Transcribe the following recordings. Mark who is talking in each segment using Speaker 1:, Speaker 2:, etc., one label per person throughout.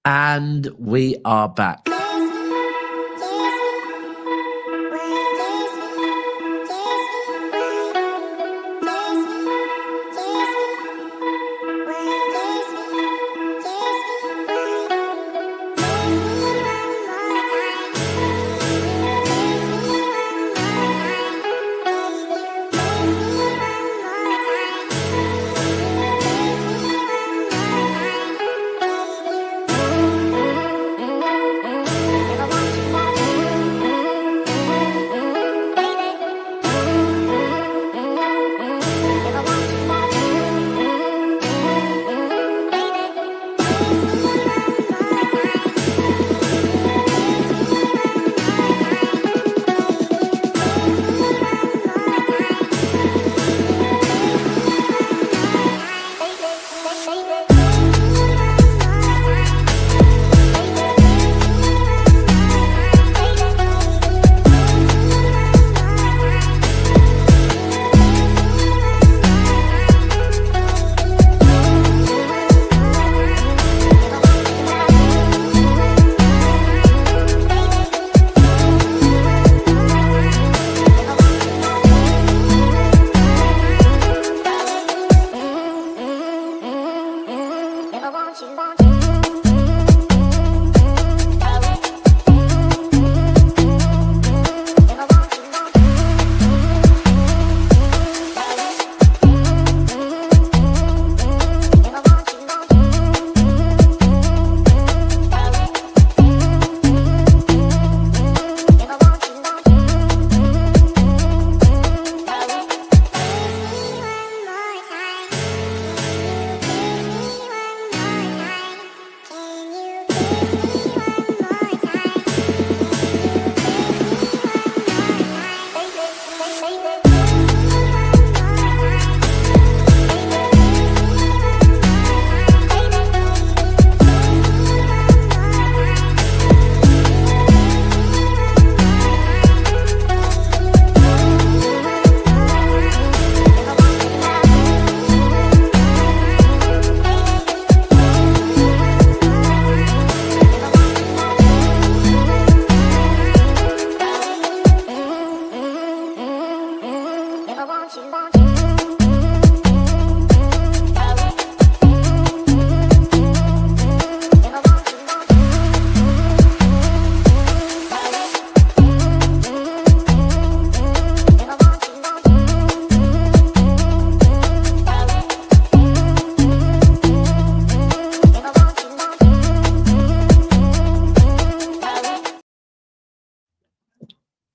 Speaker 1: And we are back.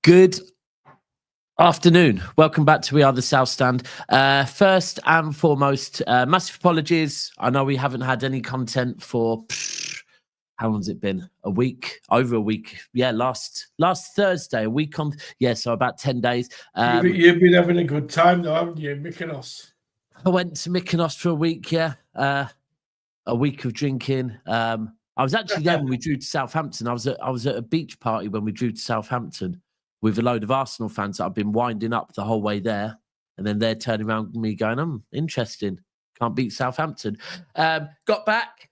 Speaker 1: Good afternoon. Welcome back to We Are the South Stand. First and foremost, massive apologies. I know we haven't had any content for how long's it been? A week, over a week. Yeah, last Thursday, a week on. Yeah, so about 10 days.
Speaker 2: You've been having a good time though, haven't you, Mykonos?
Speaker 1: I went to Mykonos for a week. Yeah, a week of drinking. I was actually there when we drew to Southampton. I was at a beach party when we drew to Southampton with a load of Arsenal fans that I've been winding up the whole way there. And then they're turning around to me going, interesting. Can't beat Southampton. Got back.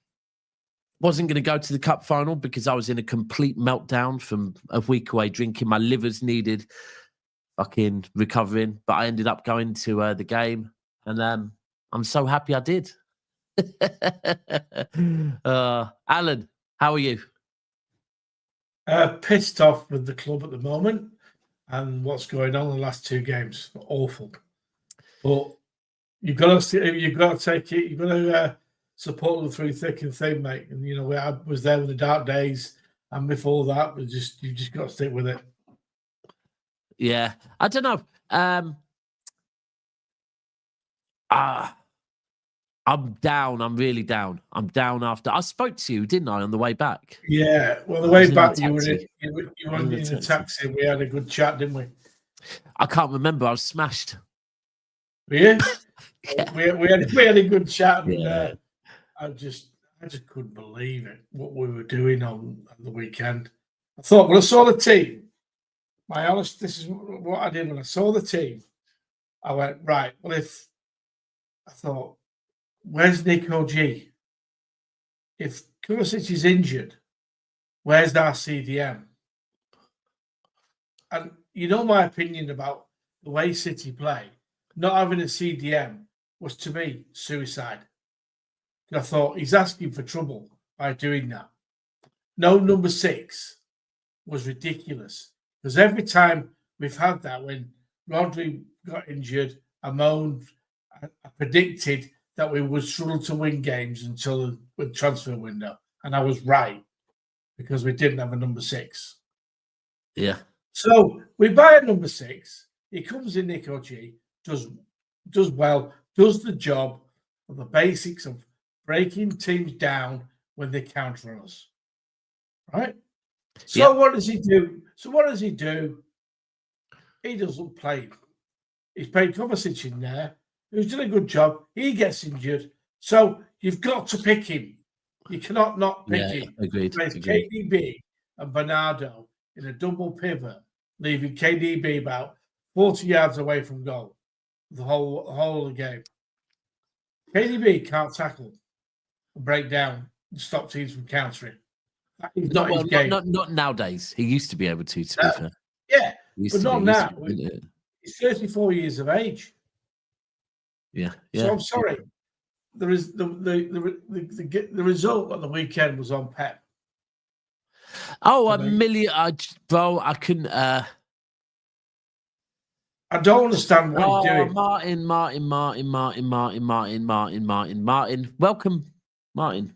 Speaker 1: Wasn't going to go to the cup final because I was in a complete meltdown from a week away drinking. My liver's needed fucking recovering. But I ended up going to the game. And I'm so happy I did. Alan, how are you?
Speaker 2: Pissed off with the club at the moment and what's going on in the last two games. Awful. But you've got to take it. You've got to support them through thick and thin, mate. And I was there with the dark days, and before that, you just got to stick with it.
Speaker 1: Yeah, I don't know. I'm down. I'm really down. I'm down after I spoke to you, didn't I, on the way back?
Speaker 2: Yeah. Well, the way back, you were in a taxi. We had a good chat, didn't we?
Speaker 1: I can't remember. I was smashed.
Speaker 2: Were you?
Speaker 1: Yeah.
Speaker 2: we had a good chat.
Speaker 1: Yeah.
Speaker 2: And, I just couldn't believe it, what we were doing on the weekend. I thought when I saw the team, this is what I did when I saw the team. I went, right, well, I thought, where's Nico G? if Kovacic is injured, where's our CDM? And you know my opinion about the way City play. Not having a CDM was, to me, suicide. I thought he's asking for trouble by doing that. No number 6 was ridiculous. Because every time we've had that, when Rodri got injured, I moaned, I predicted that we would struggle to win games until the transfer window. And I was right, because we didn't have a number 6.
Speaker 1: Yeah.
Speaker 2: So we buy a number 6. He comes in, Nico G, does well, does the job of the basics of breaking teams down when they counter us. Right? So what does he do? He doesn't play. He's played Kovacic in there, who's done a good job. He gets injured. So you've got to pick him. You cannot not pick him.
Speaker 1: Agreed.
Speaker 2: He plays KDB and Bernardo in a double pivot, leaving KDB about 40 yards away from goal the whole of the game. KDB can't tackle and break down and stop teams from countering. That is not his game.
Speaker 1: Not nowadays. He used to be able to be fair.
Speaker 2: Yeah, but not now. He's 34 years of age.
Speaker 1: Yeah.
Speaker 2: So I'm sorry. There is the result on the weekend was on Pep.
Speaker 1: Oh, a million, bro! I couldn't.
Speaker 2: I don't understand what he's doing.
Speaker 1: Martin. Welcome, Martin.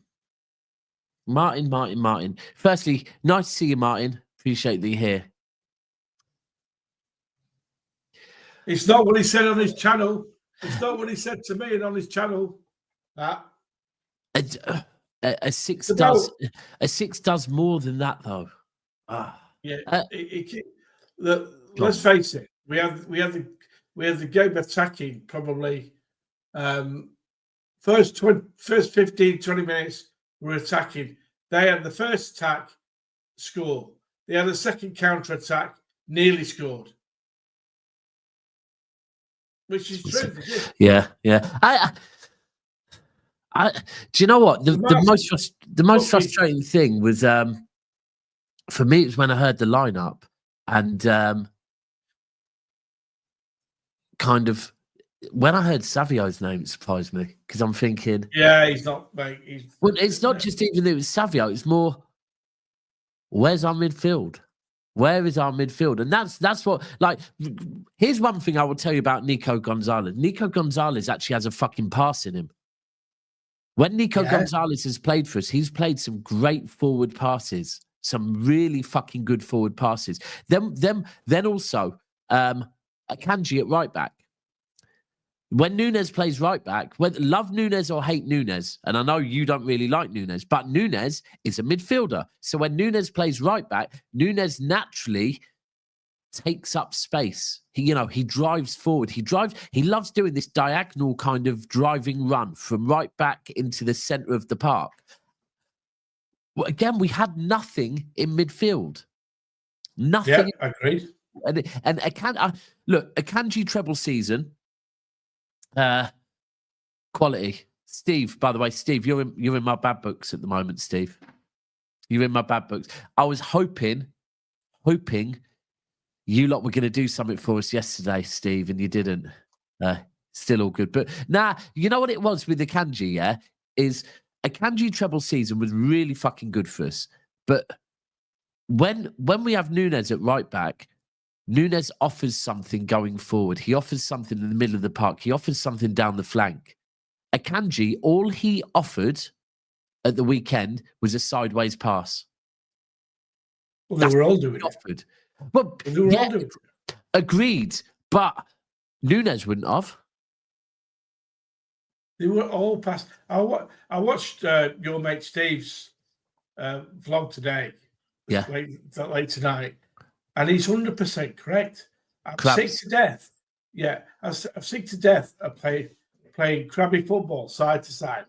Speaker 1: Martin. Firstly, nice to see you, Martin. Appreciate that you're here.
Speaker 2: It's not what he said on his channel. It's not what he said to me and on his channel. That.
Speaker 1: A 6 does more than that, though.
Speaker 2: Yeah. Let's face it. We have the game attacking probably first 15, 20 minutes we're attacking. They had the first attack, score. They had a second counter attack, nearly scored. Which is true.
Speaker 1: Yeah. I do you know what the most frustrating thing was for me, it was when I heard the lineup and kind of when I heard Savio's name, it surprised me because I'm thinking,
Speaker 2: yeah, he's not, mate.
Speaker 1: Well, it's not just even that it was Savio; it's more, where's our midfield? Where is our midfield? And that's what, like, here's one thing I will tell you about Nico Gonzalez. Nico Gonzalez actually has a fucking pass in him. When Nico Gonzalez has played for us, he's played some great forward passes, some really fucking good forward passes. Then also, Akanji at right back. When Nunes plays right back, whether love Nunes or hate Nunes, and I know you don't really like Nunes, but Nunes is a midfielder. So when Nunes plays right back, Nunes naturally takes up space. He drives forward. He loves doing this diagonal kind of driving run from right back into the center of the park. Well, again, we had nothing in midfield. Nothing.
Speaker 2: Yeah, agreed.
Speaker 1: And Akanji treble season. Quality. Steve, by the way, Steve, you're in my bad books at the moment, Steve. You're in my bad books. I was hoping you lot were going to do something for us yesterday, Steve, and you didn't. Still all good. But you know what it was with Akanji, yeah? Is Akanji treble season was really fucking good for us. But when we have Nunes at right back, Nunes offers something going forward. He offers something in the middle of the park. He offers something down the flank. Akanji, all he offered at the weekend was a sideways pass.
Speaker 2: Well, they were all doing it.
Speaker 1: Offered. Well,
Speaker 2: they were all doing it.
Speaker 1: Agreed, but Nunes wouldn't have.
Speaker 2: They were all past. I watched your mate Steve's vlog today.
Speaker 1: Yeah,
Speaker 2: late tonight. And he's 100% correct. I'm sick to death. Yeah, I'm sick to death of playing crabby football, side to side,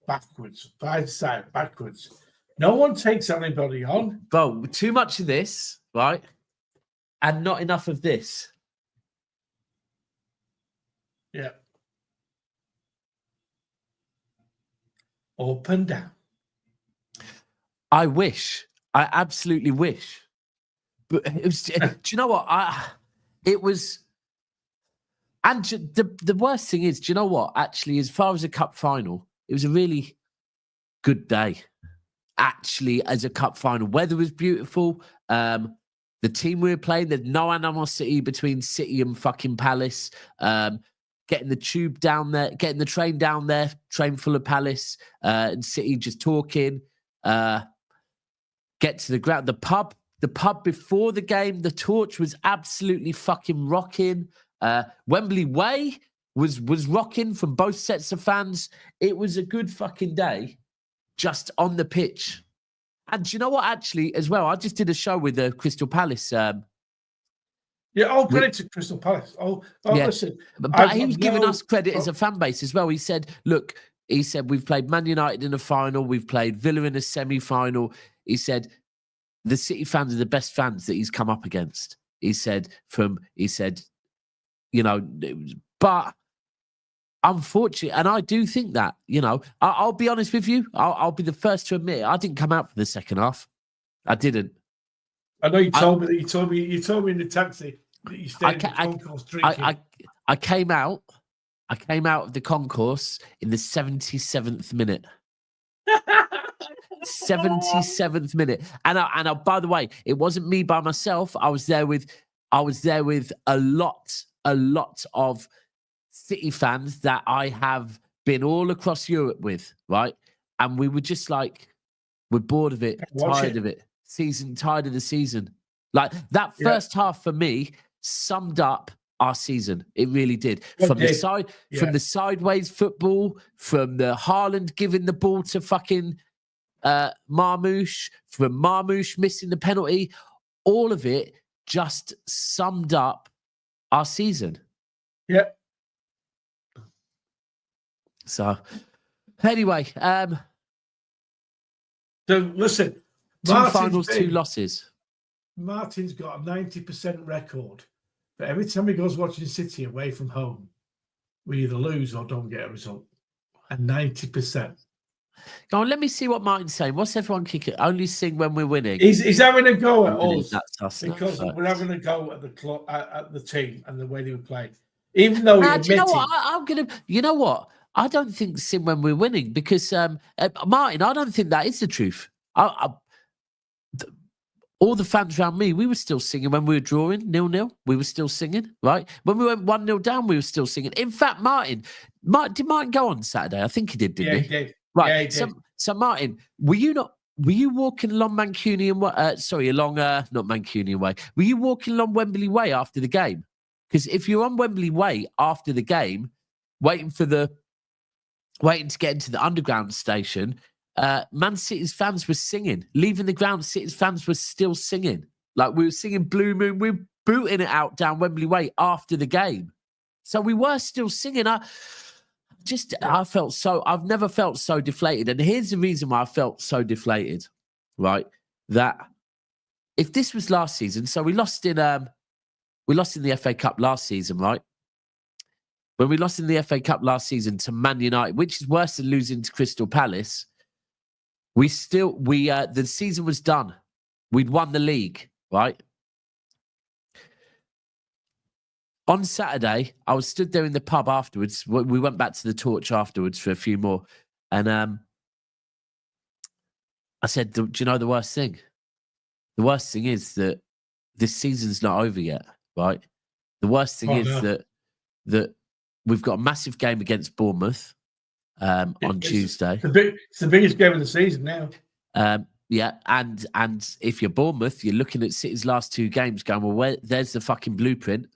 Speaker 2: backwards, side to side, backwards. No one takes anybody on.
Speaker 1: Bro, too much of this, right? And not enough of this.
Speaker 2: Yeah. up and down.
Speaker 1: I wish. I absolutely wish. But it was, do you know what? It was, and the worst thing is, do you know what? Actually, as far as a cup final, it was a really good day. Actually, as a cup final, weather was beautiful. The team we were playing, there's no animosity between City and fucking Palace. Getting the tube down there, getting the train down there, train full of Palace and City just talking. Get to the ground, the pub before the game, the torch was absolutely fucking rocking. Wembley Way was rocking from both sets of fans. It was a good fucking day, just on the pitch. And do you know what? Actually, as well, I just did a show with the Crystal Palace.
Speaker 2: Credit to Crystal Palace.
Speaker 1: Yeah.
Speaker 2: Listen.
Speaker 1: But he was giving us credit as a fan base as well. He said, look, we've played Man United in a final. We've played Villa in a semi-final. He said, the City fans are the best fans that he's come up against. He said, you know, but unfortunately, and I do think that, you know, I'll be honest with you. I'll be the first to admit I didn't come out for the second half. I didn't.
Speaker 2: I know you told me that. You told me in the taxi that you stayed in the concourse drinking.
Speaker 1: I came out of the concourse in the 77th minute. 77th minute. And by the way, it wasn't me by myself. I was there with a lot of City fans that I have been all across Europe with, right? And we were just like, we're bored of it, tired of it. Tired of the season. Like that first half for me summed up our season. It really did. From the sideways football, from the Haaland giving the ball to fucking Marmoush, from Marmoush missing the penalty, all of it just summed up our season.
Speaker 2: Yeah.
Speaker 1: So anyway,
Speaker 2: so listen.
Speaker 1: Two finals, 2 losses.
Speaker 2: Martin's got a 90% record. But every time he goes watching City away from home, we either lose or don't get a result. And 90%.
Speaker 1: Go on, let me see what Martin's saying. What's everyone kicking? Only sing when we're winning.
Speaker 2: He's having a go at us.
Speaker 1: That's us.
Speaker 2: Because we're having a go at the club, at the team and the way they were playing. Even though
Speaker 1: do you know what? I'm gonna. You know what? I don't think sing when we're winning because Martin. I don't think that is the truth. All the fans around me, we were still singing when we were drawing 0-0. We were still singing, right? When we went 1-0 down, we were still singing. In fact, Martin, did Martin go on Saturday? I think he did, didn't he?
Speaker 2: He did.
Speaker 1: Right.
Speaker 2: Yeah, he did.
Speaker 1: So Martin, were you walking along Mancunian Way? Not Mancunian Way. Were you walking along Wembley Way after the game? Because if you're on Wembley Way after the game, waiting to get into the underground station, Man City's fans were singing. Leaving the ground, City's fans were still singing. Like we were singing Blue Moon. We were booting it out down Wembley Way after the game. So we were still singing. I've never felt so deflated. And here's the reason why I felt so deflated, right? That if this was last season, so we lost in the FA Cup last season, right? When we lost in the FA Cup last season to Man United, which is worse than losing to Crystal Palace, the season was done. We'd won the league, right? On Saturday, I was stood there in the pub afterwards. We went back to the Torch afterwards for a few more. And I said, do you know the worst thing? The worst thing is that this season's not over yet, right? The worst thing that we've got a massive game against Bournemouth on Tuesday.
Speaker 2: It's the biggest game of the season now.
Speaker 1: Yeah, and if you're Bournemouth, you're looking at City's last 2 games going, well, there's the fucking blueprint.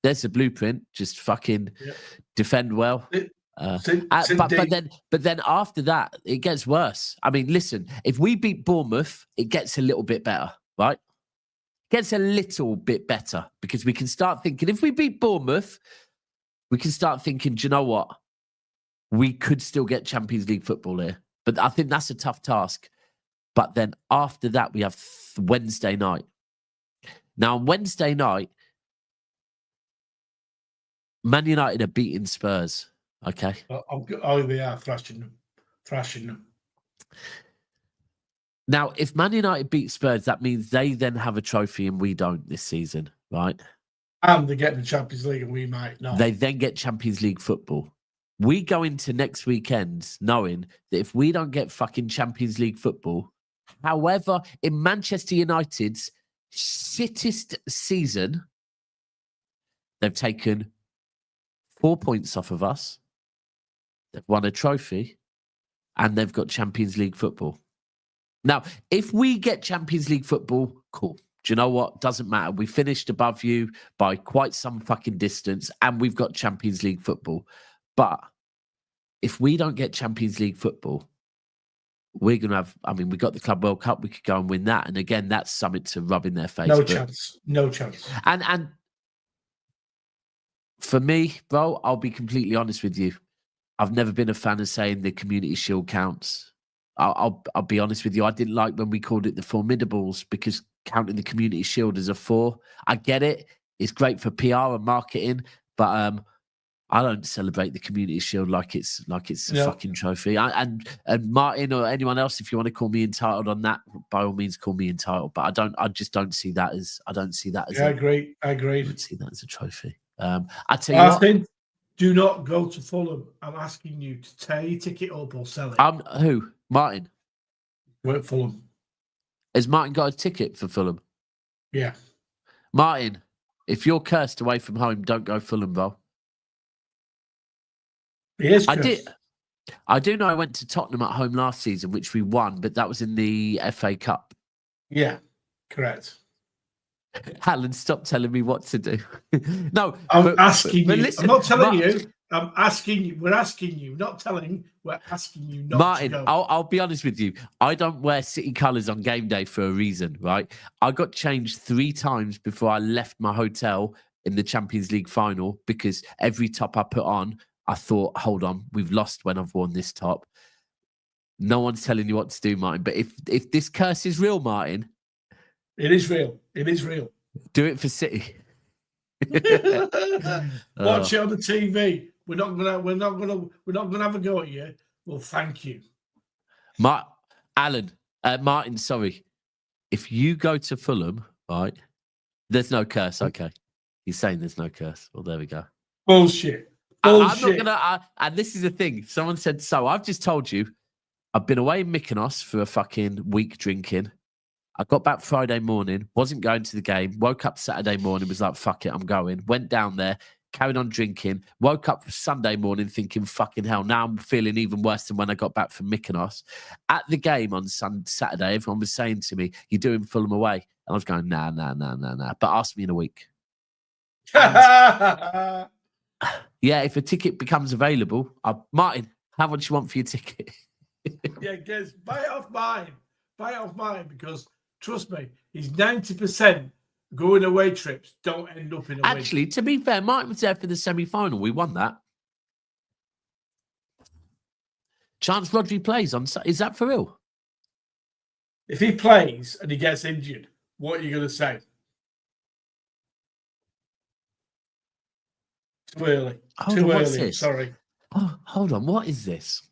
Speaker 1: There's the blueprint. Just fucking defend well. But then after that, it gets worse. I mean, listen, if we beat Bournemouth, it gets a little bit better, right? It gets a little bit better because we can start thinking, if we beat Bournemouth, we can start thinking, do you know what? We could still get Champions League football here. But I think that's a tough task. But then after that, we have Wednesday night. Now, on Wednesday night, Man United are beating Spurs. Okay.
Speaker 2: Oh, they are thrashing them. thrashing them.
Speaker 1: Now, if Man United beat Spurs, that means they then have a trophy and we don't this season, right?
Speaker 2: And they get the Champions League and we might not.
Speaker 1: They then get Champions League football. We go into next weekend knowing that if we don't get fucking Champions League football, however, in Manchester United's shittest season, they've taken 4 points off of us. They've won a trophy and they've got Champions League football. Now, if we get Champions League football, cool. Do you know what? Doesn't matter. We finished above you by quite some fucking distance and we've got Champions League football. But if we don't get Champions League football, we're going to have, I mean, we got the Club World Cup. We could go and win that. And again, that's something to rub in their face.
Speaker 2: No chance. No chance.
Speaker 1: And for me, bro, I'll be completely honest with you. I've never been a fan of saying the Community Shield counts. I'll be honest with you. I didn't like when we called it the Formidables because counting the Community Shield as a 4. I get it. It's great for PR and marketing, but I don't celebrate the Community Shield like it's a fucking trophy. And Martin or anyone else, if you want to call me entitled on that, by all means call me entitled. But I just don't see that as. I don't see that as.
Speaker 2: Yeah, I agree.
Speaker 1: I don't see that as a trophy. I tell you what.
Speaker 2: Do not go to Fulham. I'm asking you to tear your ticket up or sell it.
Speaker 1: Who? Martin.
Speaker 2: Go at Fulham.
Speaker 1: Has Martin got a ticket for Fulham?
Speaker 2: Yeah.
Speaker 1: Martin, if you're cursed away from home, don't go Fulham, bro.
Speaker 2: He is cursed.
Speaker 1: I do know I went to Tottenham at home last season, which we won, but that was in the FA Cup.
Speaker 2: Yeah, correct.
Speaker 1: Alan, stop telling me what to do. No,
Speaker 2: I'm asking you.
Speaker 1: Listen,
Speaker 2: I'm not telling you. I'm asking you. We're asking you. Not telling. We're asking you not
Speaker 1: Martin,
Speaker 2: to go.
Speaker 1: I'll be honest with you. I don't wear City colours on game day for a reason, right? I got changed 3 times before I left my hotel in the Champions League final because every top I put on, I thought, hold on, we've lost when I've worn this top. No one's telling you what to do, Martin. But if this curse is real, Martin,
Speaker 2: it is real. It is real.
Speaker 1: Do it for City.
Speaker 2: Watch it on the TV. We're not gonna have a go at you. Well, thank you.
Speaker 1: Martin, sorry. If you go to Fulham, right? There's no curse. Okay. He's saying there's no curse. Well, there we go.
Speaker 2: Bullshit.
Speaker 1: I'm not gonna. And this is the thing. Someone said so. I've just told you. I've been away in Mykonos for a fucking week drinking. I got back Friday morning, wasn't going to the game, woke up Saturday morning, was like, fuck it, I'm going. Went down there, carried on drinking, woke up Sunday morning thinking, fucking hell, now I'm feeling even worse than when I got back from Mykonos. At the game on Saturday, everyone was saying to me, you're doing Fulham away. And I was going, nah. But ask me in a week. Yeah, if a ticket becomes available, Martin, how much you want for your ticket?
Speaker 2: Yeah, guys, buy it off mine. Buy it off mine because trust me, he's 90% going away trips don't end up in a
Speaker 1: Actually, to be fair, Martin was there for the semi-final. We won that. Chance Rodri plays on. Is that for real?
Speaker 2: If he plays and he gets injured, what are you going to say? Too early. Too early. Sorry.
Speaker 1: Oh, hold on. What is this?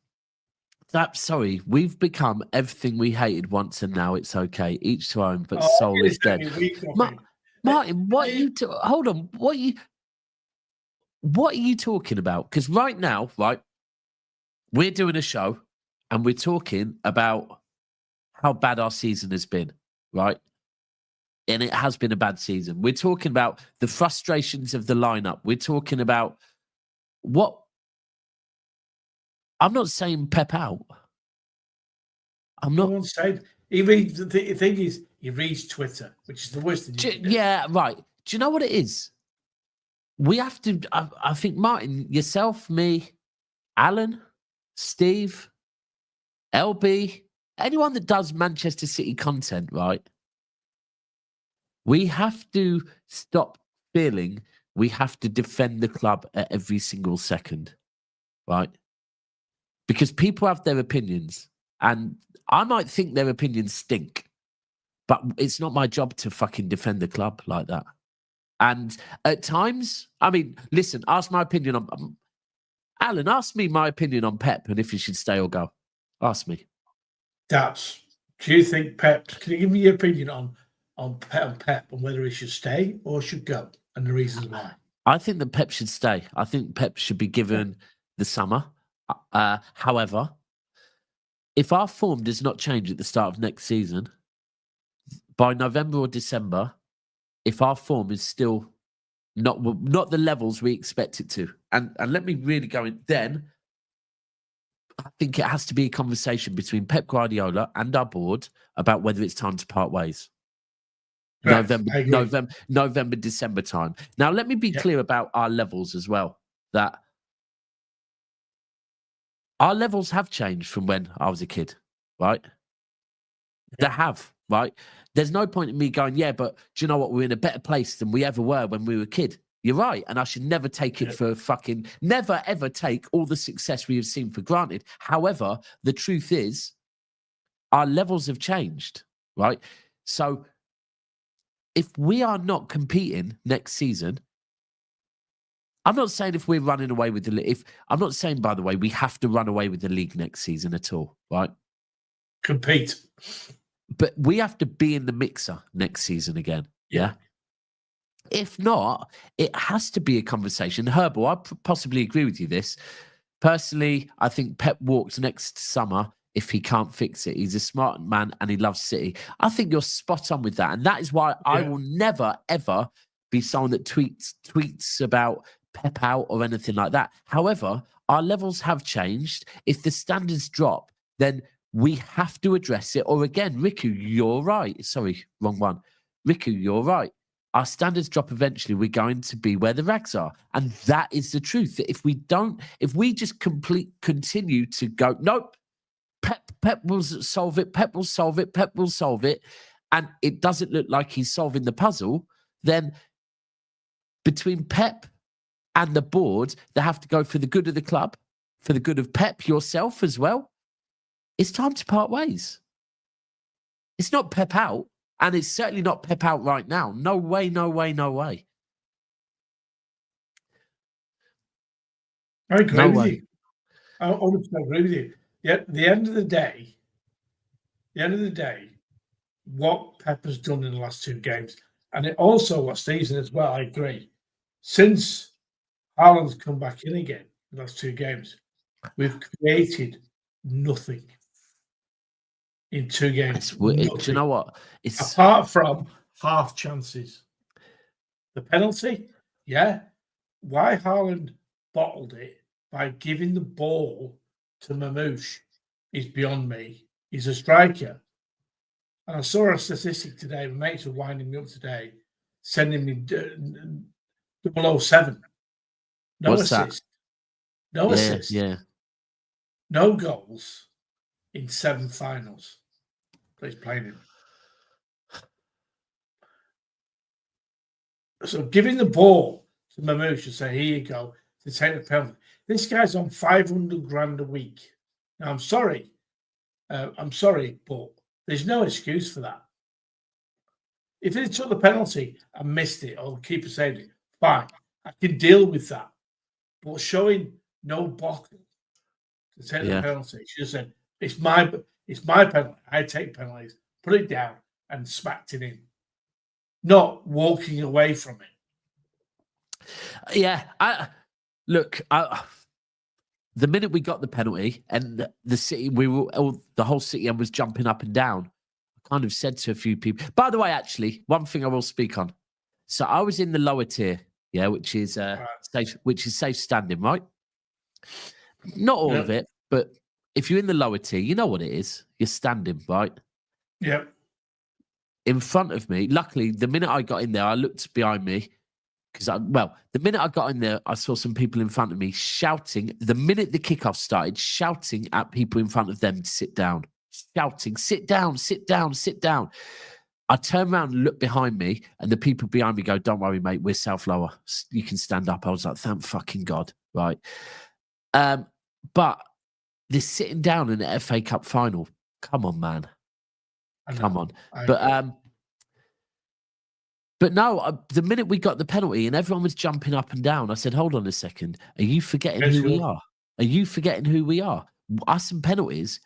Speaker 1: Sorry, we've become everything we hated once, and now it's okay. Each to own, but soul is dead. Martin, what are you? Hold on. What are you talking about? Because right now, right, we're doing a show, and we're talking about how bad our season has been, right? And it has been a bad season. We're talking about the frustrations of the lineup. We're talking about what. I'm not saying Pep out. I'm not.
Speaker 2: No one said he reads. The thing is, he reads Twitter, which is the worst thing.
Speaker 1: Yeah, right. Do you know what it is? We have to. I think Martin, yourself, me, Alan, Steve, LB, anyone that does Manchester City content, right? We have to stop feeling we have to defend the club at every single second, right? Because people have their opinions, and I might think their opinions stink, but it's not my job to fucking defend the club like that. And at times, I mean, listen, ask my opinion on Alan. Ask me my opinion on Pep and if he should stay or go. Ask me.
Speaker 2: Daps, do you think Pep? Can you give me your opinion on Pep and whether he should stay or should go, and the reasons why?
Speaker 1: I think that Pep should stay. I think Pep should be given the summer. However, if our form does not change at the start of next season, by November or December, if our form is still not the levels we expect it to, and let me really go in, then I think it has to be a conversation between Pep Guardiola and our board about whether it's time to part ways.
Speaker 2: Correct.
Speaker 1: November, December time. Now, let me be clear about our levels as well, that our levels have changed from when I was a kid, right? They have, right? There's no point in me going, yeah, but do you know what? We're in a better place than we ever were when we were a kid. You're right. And I should never take it for never, ever take all the success we have seen for granted. However, the truth is, our levels have changed, right? So if we are not competing next season, I'm not saying if we're running away with the league. I'm not saying, by the way, we have to run away with the league next season at all, right?
Speaker 2: Compete.
Speaker 1: But we have to be in the mixer next season again. Yeah. If not, it has to be a conversation. Herbal, I possibly agree with you this. Personally, I think Pep walks next summer if he can't fix it. He's a smart man and he loves City. I think you're spot on with that. And that is why I will never, ever be someone that tweets about Pep out or anything like that. However, our levels have changed. If the standards drop, then we have to address it. Or again, Riku, you're right. Sorry, wrong one. Riku, you're right. Our standards drop eventually. We're going to be where the rags are. And that is the truth. If we just continue to go, nope, Pep will solve it, Pep will solve it, Pep will solve it, and it doesn't look like he's solving the puzzle, then between Pep and the board, they have to go for the good of the club, for the good of Pep, yourself as well. It's time to part ways. It's not Pep out, and it's certainly not Pep out right now. No way, no way, no way.
Speaker 2: I agree with you. I honestly agree with you. Yet, at the end of the day, what Pep has done in the last two games, and it also last season as well, I agree. Since Haaland's come back in again in the last two games, we've created nothing in 2 games.
Speaker 1: Do you know what? It's
Speaker 2: apart from half chances. The penalty, why Haaland bottled it by giving the ball to Mamouche is beyond me. He's a striker. And I saw a statistic today, my mates were winding me up today, sending me 007. No
Speaker 1: What's
Speaker 2: assist.
Speaker 1: that?
Speaker 2: No assist.
Speaker 1: Yeah.
Speaker 2: No goals in 7 finals that he's playing in. So giving the ball to Mamouche and say, here you go, to take the penalty. This guy's on 500 grand a week. Now, I'm sorry, but there's no excuse for that. If he took the penalty and missed it, or the keeper saved it, fine, I can deal with that. But showing no bottle to take the penalty, she just said, it's my penalty. I take penalties, put it down, and smacked it in. Not walking away from it.
Speaker 1: Yeah, the minute we got the penalty and the City, the whole City end was jumping up and down. I kind of said to a few people. By the way, actually, one thing I will speak on. So I was in the lower tier, which is safe standing, right? Not all of it, but if you're in the lower tier, you know what it is. You're standing, right?
Speaker 2: Yeah.
Speaker 1: In front of me, luckily, the minute I got in there, I looked behind me because the minute I got in there, I saw some people in front of me shouting. The minute the kickoff started, shouting at people in front of them to sit down, shouting, sit down, sit down, sit down. I turned around and looked behind me, and the people behind me go, "Don't worry, mate, we're self lower. You can stand up." I was like, "Thank fucking God," right? But this sitting down in the FA Cup final, come on, man. Come on. But no, the minute we got the penalty and everyone was jumping up and down, I said, hold on a second. Are you forgetting who we are? Are you forgetting who we are? Us and penalties,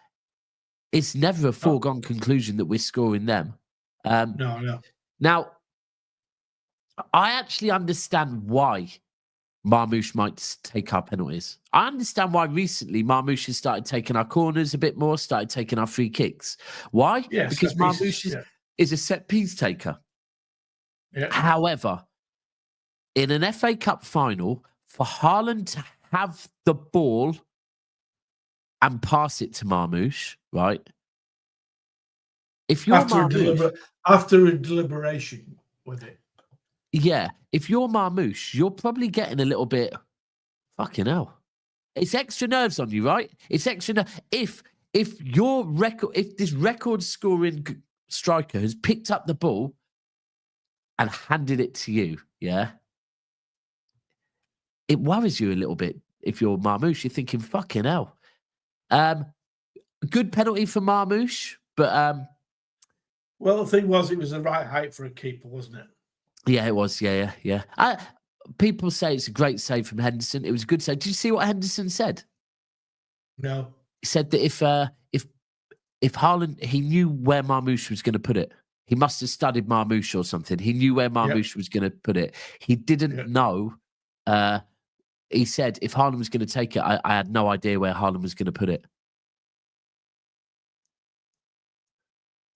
Speaker 1: It's never a foregone conclusion that we're scoring them.
Speaker 2: No.
Speaker 1: Now, I actually understand why Marmoush might take our penalties. I understand why recently Marmoush has started taking our corners a bit more, started taking our free kicks. Why?
Speaker 2: Yeah,
Speaker 1: Because Marmoush is a set piece taker.
Speaker 2: Yeah.
Speaker 1: However, in an FA Cup final, for Haaland to have the ball and pass it to Marmoush, right? If you're
Speaker 2: after a deliberation with it.
Speaker 1: Yeah, if you're Marmoush, you're probably getting a little bit, fucking hell. It's extra nerves on you, right? It's extra. If this record scoring striker has picked up the ball and handed it to you, yeah, it worries you a little bit. If you're Marmoush, you're thinking, fucking hell. Good penalty for Marmoush, but
Speaker 2: well, the thing was, it was the right height for a keeper, wasn't it?
Speaker 1: Yeah, it was. Yeah. People say it's a great save from Henderson. It was a good save. Did you see what Henderson said?
Speaker 2: No.
Speaker 1: He said that if Haaland, he knew where Marmoush was going to put it. He must have studied Marmoush or something. He knew where Marmoush was going to put it. He didn't know. He said if Haaland was going to take it, I had no idea where Haaland was going to put it.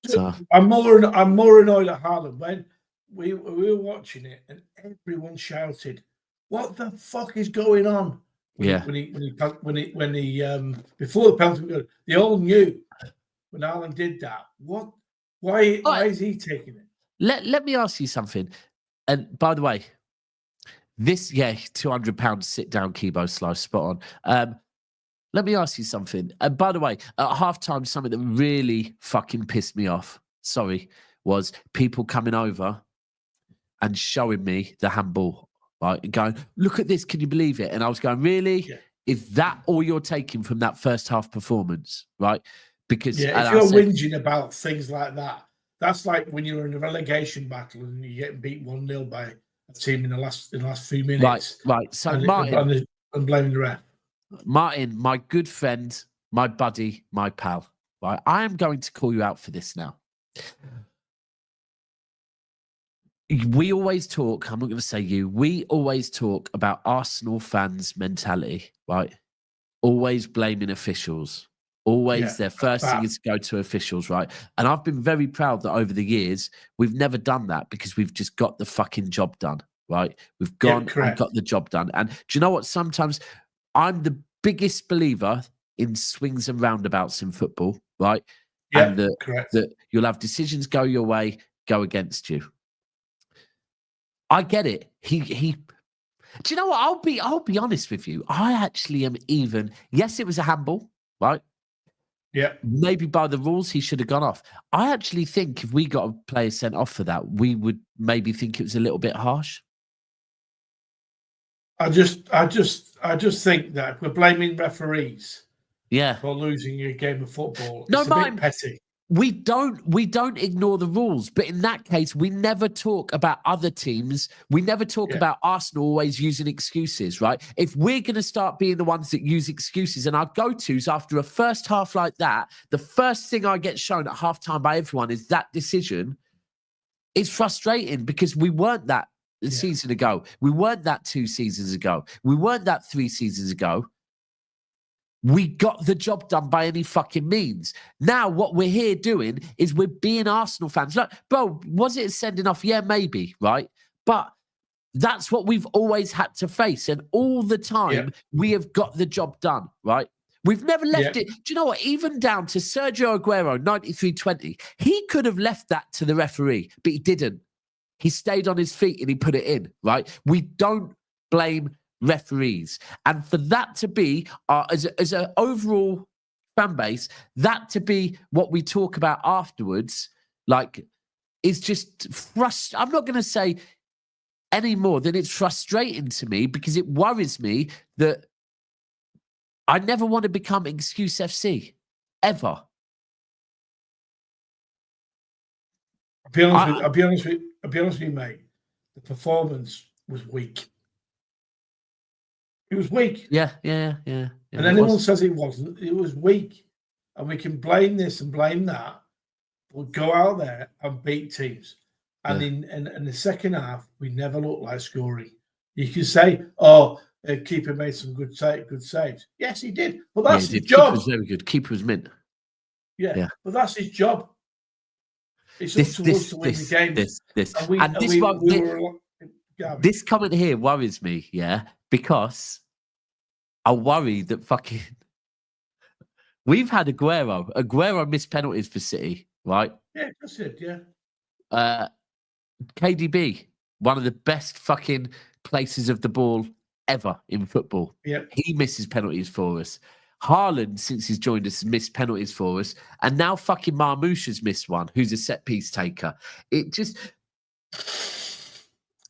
Speaker 1: So
Speaker 2: I'm more annoyed at Haaland when we were watching it and everyone shouted, "What the fuck is going on?" When he before the penalty, they all knew when Haaland did that. What? Why is he taking it?
Speaker 1: Let me ask you something. And by the way, this £200 sit down Kibo slice spot on. Let me ask you something. And by the way, at halftime, something that really fucking pissed me off, was people coming over and showing me the handball, right? And going, look at this, can you believe it? And I was going, really? Yeah. Is that all you're taking from that first half performance, right? Because
Speaker 2: if you're whinging about things like that, that's like when you're in a relegation battle and you're getting beat 1-0 by a team in the last few minutes.
Speaker 1: Right. So
Speaker 2: and
Speaker 1: Martin,
Speaker 2: and blaming the ref.
Speaker 1: Martin, my good friend, my buddy, my pal, right? I am going to call you out for this now. We always talk, I'm not going to say you, we always talk about Arsenal fans' mentality, right? Always blaming officials. Always their first thing is to go to officials, right? And I've been very proud that over the years, we've never done that because we've just got the fucking job done, right? We've gone and got the job done. And do you know what? Sometimes I'm the biggest believer in swings and roundabouts in football, right?
Speaker 2: Yeah,
Speaker 1: and that you'll have decisions go your way, go against you. I get it. He. Do you know what? I'll be honest with you. I actually am even. Yes, it was a handball, right?
Speaker 2: Yeah.
Speaker 1: Maybe by the rules he should have gone off. I actually think if we got a player sent off for that, we would maybe think it was a little bit harsh.
Speaker 2: I just think that if we're blaming referees, for losing a game of football, it's a bit petty.
Speaker 1: We don't ignore the rules, but in that case, we never talk about other teams. We never talk about Arsenal always using excuses, right? If we're going to start being the ones that use excuses and our go-tos after a first half like that, the first thing I get shown at halftime by everyone is that decision. It's frustrating because we weren't that a season ago. We weren't that 2 seasons ago. We weren't that 3 seasons ago. We got the job done by any fucking means. Now, what we're here doing is we're being Arsenal fans. Like, bro, was it a sending off? Yeah, maybe, right? But that's what we've always had to face. And all the time, we have got the job done, right? We've never left it. Do you know what? Even down to Sergio Aguero, 93-20, he could have left that to the referee, but he didn't. He stayed on his feet and he put it in, right? We don't blame referees, and for that to be as an overall fan base, that to be what we talk about afterwards, like, is just frustrating. I'm not going to say any more than it's frustrating to me because it worries me that I never want to become Excuse FC ever.
Speaker 2: I'll be honest with you, mate. The performance was weak. It was weak.
Speaker 1: Yeah.
Speaker 2: And anyone says it wasn't, it was weak. and we can blame this and blame that. We'll go out there and beat teams. And in the second half, we never looked like scoring. You can say, keeper made some good saves. Yes, he did. But that's his job.
Speaker 1: Keeper was very good. Keeper was mint.
Speaker 2: Yeah. But that's his job. It's up to us to win the games.
Speaker 1: This comment here worries me, because I worry that fucking we've had Aguero. Aguero missed penalties for City, right?
Speaker 2: Yeah, that's it. Yeah.
Speaker 1: KDB, one of the best fucking places of the ball ever in football.
Speaker 2: Yeah.
Speaker 1: He misses penalties for us. Haaland, since he's joined us, has missed penalties for us. And now fucking Marmoush has missed one, who's a set piece taker. It just...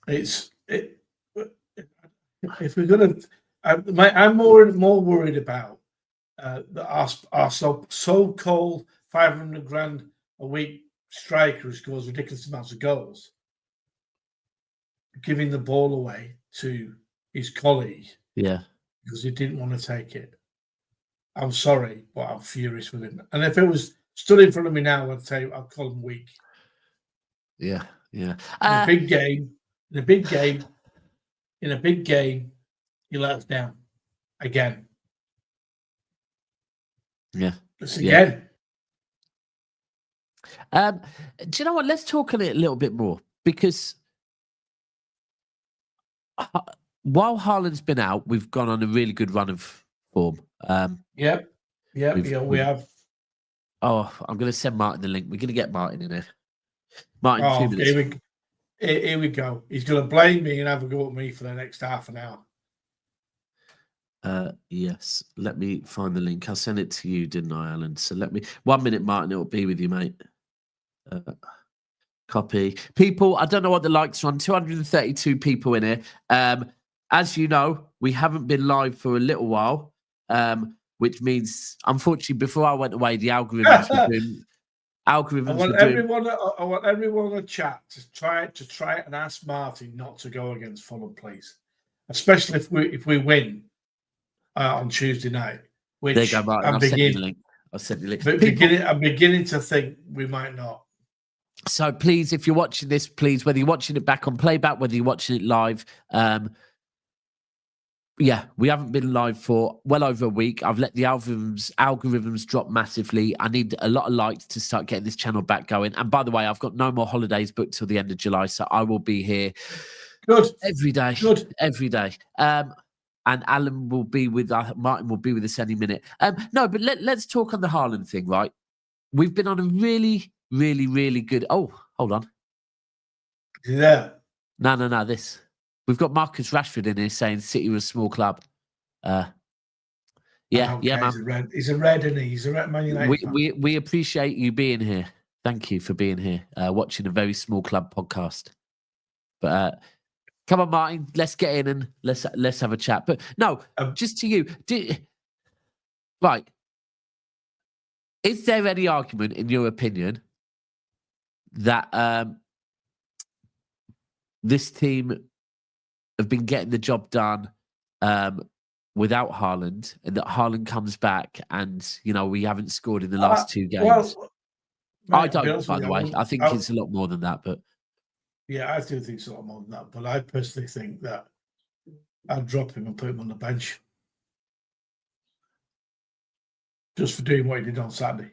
Speaker 2: If we're going to... I'm more worried about our so-called 500 grand a week striker who scores ridiculous amounts of goals, giving the ball away to his colleague because he didn't want to take it. I'm sorry, but I'm furious with him. And if it was stood in front of me now, I'd call him weak.
Speaker 1: Yeah.
Speaker 2: In a big game, he let us down again.
Speaker 1: Yeah.
Speaker 2: Again.
Speaker 1: Do you know what? Let's talk on it a little bit more, because while Haaland's been out, we've gone on a really good run of form.
Speaker 2: We have.
Speaker 1: Oh, I'm going to send Martin the link. We're going to get Martin in here. Martin, 2 minutes.
Speaker 2: Here we go. He's going to blame me and have a go at me for the next half an hour.
Speaker 1: Yes. Let me find the link. I sent it to you, didn't I, Alan? So 1 minute, Martin. It'll be with you, mate. Copy. People, I don't know what the likes are on. 232 people in here. As you know, we haven't been live for a little while, which means, unfortunately, before I went away, the algorithms were doing.
Speaker 2: I want everyone to chat to try and ask Martin not to go against Fulham, please, especially if we win on Tuesday night. Which
Speaker 1: there you go, Martin. I'll send you the link.
Speaker 2: I'm beginning to think we might not.
Speaker 1: So please, if you're watching this, please, whether you're watching it back on playback, whether you're watching it live, we haven't been live for well over a week. I've let the algorithms drop massively. I need a lot of likes to start getting this channel back going. And by the way, I've got no more holidays booked till the end of July, so I will be here every day. Every day. And Alan will be with Martin will be with us any minute. No, but let's talk on the Haaland thing, right? We've been on a really, really, really good. Oh, hold on.
Speaker 2: Yeah.
Speaker 1: No. This. We've got Marcus Rashford in here saying City was a small club. Man.
Speaker 2: He's a red, isn't he? He's a red Man United fan.
Speaker 1: We appreciate you being here. Thank you for being here, watching a very small club podcast. But come on, Martin, let's get in and let's have a chat. But no, just to you. Right. Is there any argument, in your opinion, that this team have been getting the job done without Haaland, and that Haaland comes back and, we haven't scored in the last 2 games? I don't, by the way. I think it's a lot more than that. But
Speaker 2: yeah, I do think it's a lot more than that. But I personally think that I'd drop him and put him on the bench just for doing what he did on Saturday.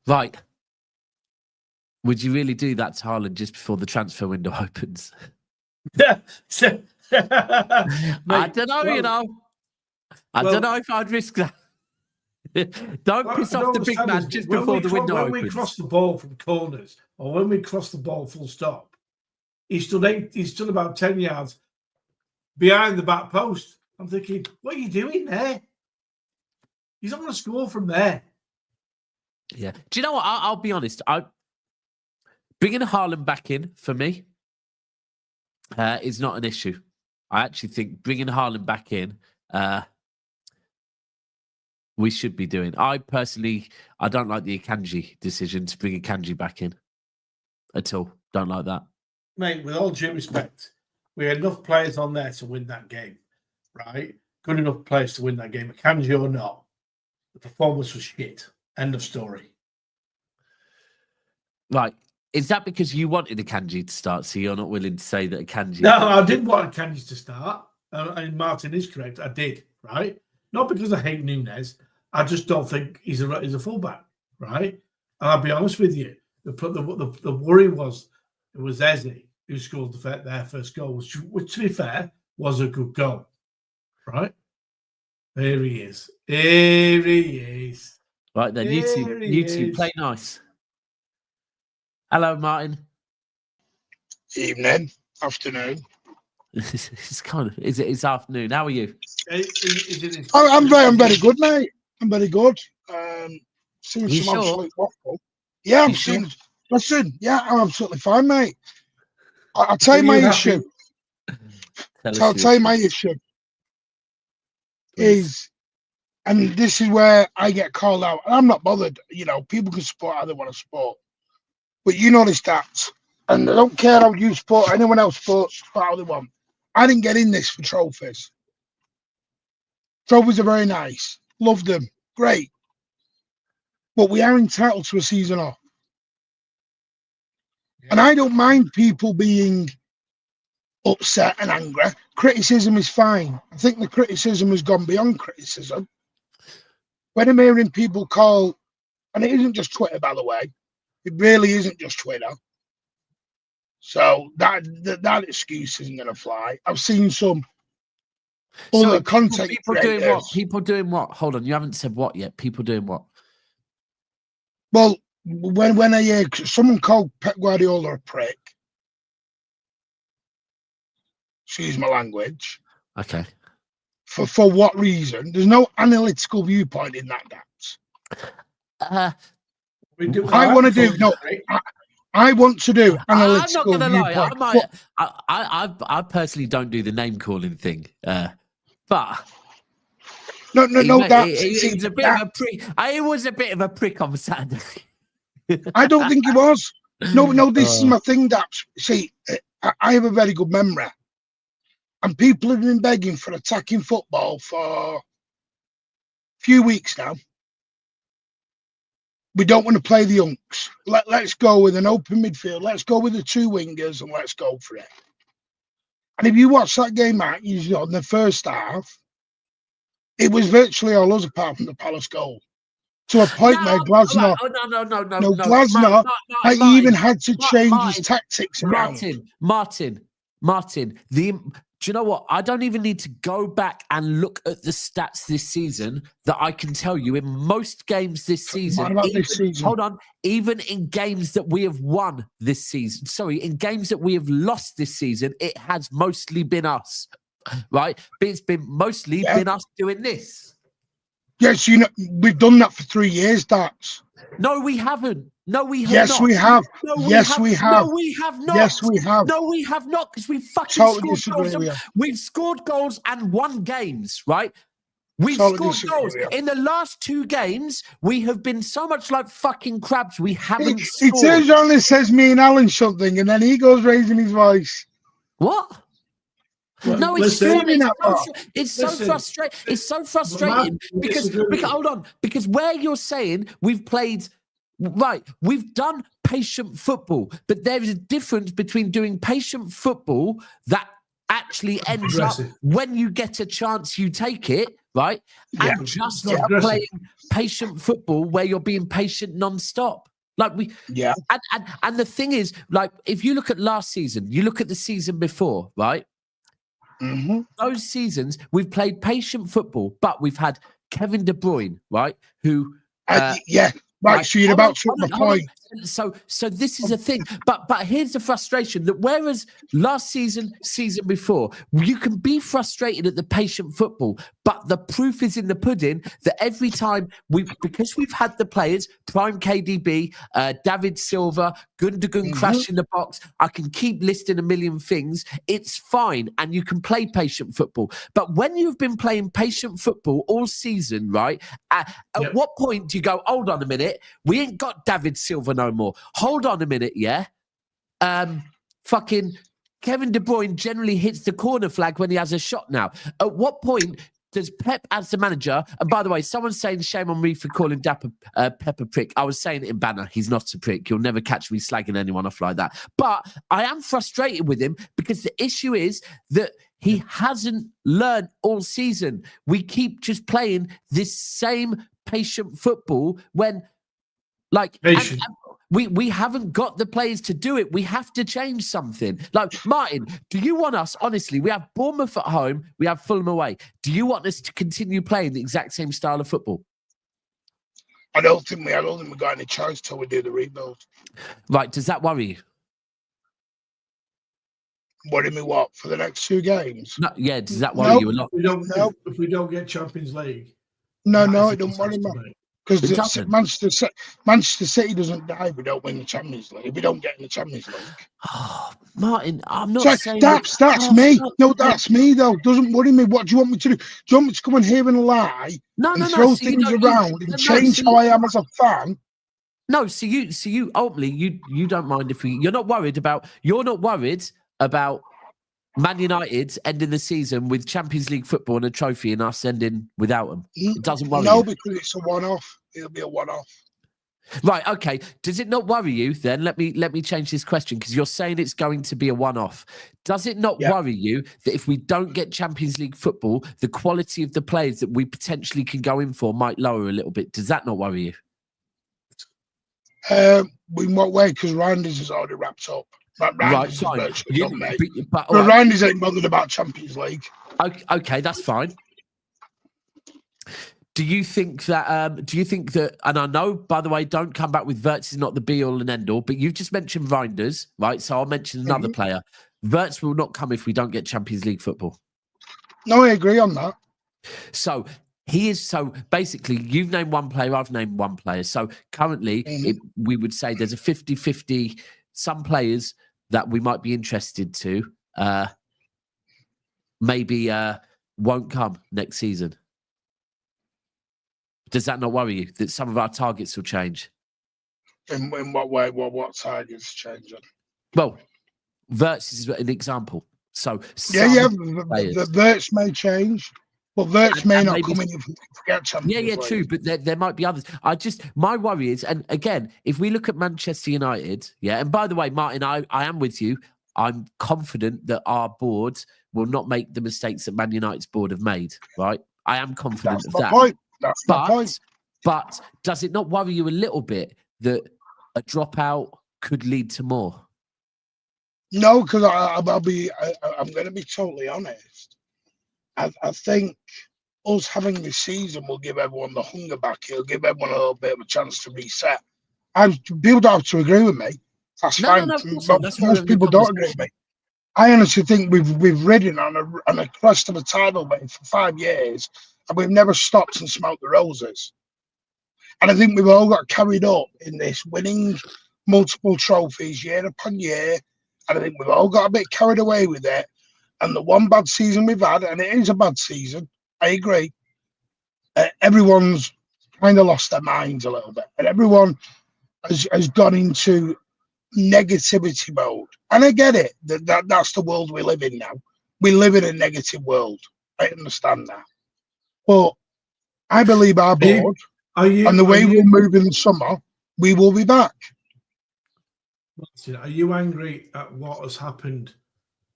Speaker 1: Right. Would you really do that to Haaland just before the transfer window opens?
Speaker 2: I
Speaker 1: don't know, I don't know if I'd risk that. Don't piss off the big man just before the window opens.
Speaker 2: When we cross the ball from corners, or when we cross the ball full stop, he stood about 10 yards behind the back post. I'm thinking, what are you doing there? He's not going to score from there.
Speaker 1: Yeah. Do you know what? I'll be honest. Bringing Haaland back in, for me, is not an issue. I actually think bringing Haaland back in, we should be doing. I don't like the Akanji decision to bring Akanji back in at all. Don't like that.
Speaker 2: Mate, with all due respect, we had enough players on there to win that game, right? Good enough players to win that game, Akanji or not. The performance was shit. End of story.
Speaker 1: Right. Is that because you wanted Akanji to start, so you're not willing to say that Akanji...
Speaker 2: No, I did want Akanji to start. And Martin is correct. I did, right? Not because I hate Nunes. I just don't think he's a fullback, right? And I'll be honest with you. The worry was it was Eze who scored their first goal, which, to be fair, was a good goal, right? There he is. Here he is.
Speaker 1: Right then, you two play nice. Hello, Martin.
Speaker 3: Evening, afternoon.
Speaker 1: It's kind of it's afternoon. How are you?
Speaker 3: I'm very good, mate. I'm very good. Seen
Speaker 1: You
Speaker 3: some
Speaker 1: sure?
Speaker 3: absolute waffle. Yeah, I'm
Speaker 1: You sure?
Speaker 3: seen. Listen, yeah, I'm absolutely fine, mate. I'll tell you my issue. I'll tell you my issue is, and this is where I get called out, and I'm not bothered. You know, people can support how they want to support, but you know the stats, and I don't care how you support or anyone else supports how they want. I didn't get in this for trophies. Trophies are very nice. Love them. Great. But we are entitled to a season off. Yeah. And I don't mind people being upset and angry. Criticism is fine. I think the criticism has gone beyond criticism. When I'm hearing people call, and it isn't just Twitter, by the way. It really isn't just Twitter. So that excuse isn't going to fly. I've seen some other content
Speaker 1: people
Speaker 3: creators.
Speaker 1: doing what? People doing what? Hold on, you haven't said what yet. People doing what?
Speaker 3: Well, when I hear someone called Pep Guardiola a prick, excuse my language.
Speaker 1: Okay.
Speaker 3: For what reason? There's no analytical viewpoint in that, Daps. I want to do no. I want to do analytical viewpoint. I'm not
Speaker 1: going to lie. I personally don't do the name calling thing, but
Speaker 3: no.
Speaker 1: He's a bit of a prick. It was a bit of a prick on Saturday.
Speaker 3: I don't think it was. No. This is my thing, Daps. See, I have a very good memory, and people have been begging for attacking football for a few weeks now. We don't want to play the unks. Let's go with an open midfield. Let's go with the two wingers and let's go for it. And if you watch that game out, in the first half, it was virtually all us apart from the Palace goal. To a point where Glasner, Glasner, he even had to change his tactics around.
Speaker 1: Martin, do you know what? I don't even need to go back and look at the stats this season that I can tell you in most games this season. Hold on. Even in games that we have won this season, in games that we have lost this season, it has mostly been us, right? But it's been mostly been us doing this.
Speaker 3: Yes, we've done that for 3 years, Daps.
Speaker 1: No, we haven't. No, we have
Speaker 3: yes,
Speaker 1: not.
Speaker 3: We have.
Speaker 1: No,
Speaker 3: yes, we have.
Speaker 1: No, we have not.
Speaker 3: Yes, we have.
Speaker 1: No, we have not, because we've fucking scored goals. We've scored goals and won games, right? We've scored goals. In the last 2 games, we have been so much like fucking crabs, we haven't scored.
Speaker 3: He turns around and says me and Alan something, and then he goes raising his voice.
Speaker 1: What?
Speaker 2: Well,
Speaker 1: no, it's so frustrating. It's so frustrating because hold on, because where you're saying we've played right, we've done patient football, but there is a difference between doing patient football that actually ends up when you get a chance, you take it, right, and just playing patient football where you're being patient non-stop. Like and the thing is, like, if you look at last season, you look at the season before, right?
Speaker 3: Mm-hmm.
Speaker 1: Those seasons we've played patient football, but we've had Kevin De Bruyne, right? Who,
Speaker 3: right. So you're about to my point.
Speaker 1: So this is a thing, but here's the frustration that whereas last season before, you can be frustrated at the patient football, but the proof is in the pudding that every time because we've had the players, prime KDB, David Silva, Gundogan crash in the box, I can keep listing a million things. It's fine, and you can play patient football. But when you've been playing patient football all season, right? At what point do you go, hold on a minute, we ain't got David Silva no more. Hold on a minute, fucking Kevin De Bruyne generally hits the corner flag when he has a shot now. At what point does Pep as the manager? And by the way, someone's saying shame on me for calling Pep a prick. I was saying it in banner. He's not a prick. You'll never catch me slagging anyone off like that. But I am frustrated with him because the issue is that he hasn't learned all season. We keep just playing this same patient football when, like, we haven't got the players to do it. We have to change something. Like, Martin, do you want us, honestly, we have Bournemouth at home, we have Fulham away. Do you want us to continue playing the exact same style of football?
Speaker 3: I don't think we got any choice till we do the rebuild.
Speaker 1: Right, does that worry you?
Speaker 3: Worry me what, for the next 2 games?
Speaker 1: No, yeah, does that worry you a lot?
Speaker 2: If we don't get Champions League.
Speaker 3: No, it don't worry me. Because Manchester City doesn't die if we don't win the Champions League. If we don't get in the Champions League.
Speaker 1: Oh, Martin, I'm not saying
Speaker 3: that's me. No, that's me though. Doesn't worry me. What do you want me to do? Do you want me to come in here and lie and throw things around and change how I am as a fan?
Speaker 1: No, so you ultimately you don't mind if you're not worried about Man United ending the season with Champions League football and a trophy and us ending without them. It doesn't worry you.
Speaker 3: No, because it's a one-off. It'll be a one-off.
Speaker 1: Right, okay. Does it not worry you then? Let me change this question because you're saying it's going to be a one-off. Does it not worry you that if we don't get Champions League football, the quality of the players that we potentially can go in for might lower a little bit? Does that not worry you?
Speaker 3: In what way? Because Reijnders is already wrapped up.
Speaker 1: Right, fine.
Speaker 3: But Reijnders ain't bothered about Champions League.
Speaker 1: Okay, that's fine. Do you think that? And I know, by the way, don't come back with Wirtz is not the be all and end all. But you've just mentioned Reijnders, right? So I'll mention another player. Wirtz will not come if we don't get Champions League football.
Speaker 3: No, I agree on that.
Speaker 1: So he is. So basically, you've named one player. I've named one player. So currently, we would say there's a 50-50. Some players that we might be interested to maybe won't come next season. Does that not worry you that some of our targets will change?
Speaker 3: In what way? What targets changing?
Speaker 1: Well, Wirtz is an example. So
Speaker 3: the Wirtz may change, but Wirtz may not come in if we forget Champions League.
Speaker 1: True, but there might be others. My worry is, and again, if we look at Manchester United, and by the way, Martin, I am with you. I'm confident that our board will not make the mistakes that Man United's board have made, right? I am confident of that.
Speaker 3: Point. That's my point.
Speaker 1: But does it not worry you a little bit that a dropout could lead to more?
Speaker 3: No, because I'm going to be totally honest. I think us having this season will give everyone the hunger back. It'll give everyone a little bit of a chance to reset. And people don't have to agree with me. That's fine. Most people don't agree with me. I honestly think we've ridden on a crest of a tidal wave for 5 years, and we've never stopped and smelt the roses. And I think we've all got carried up in this, winning multiple trophies year upon year. And I think we've all got a bit carried away with it. And the one bad season we've had, and it is a bad season, I agree, everyone's kind of lost their minds a little bit. And everyone has gone into negativity mode. And I get it. That's the world we live in now. We live in a negative world. I understand that. But I believe our board and the way we'll move in the summer, we will be back.
Speaker 2: Are you angry at what has happened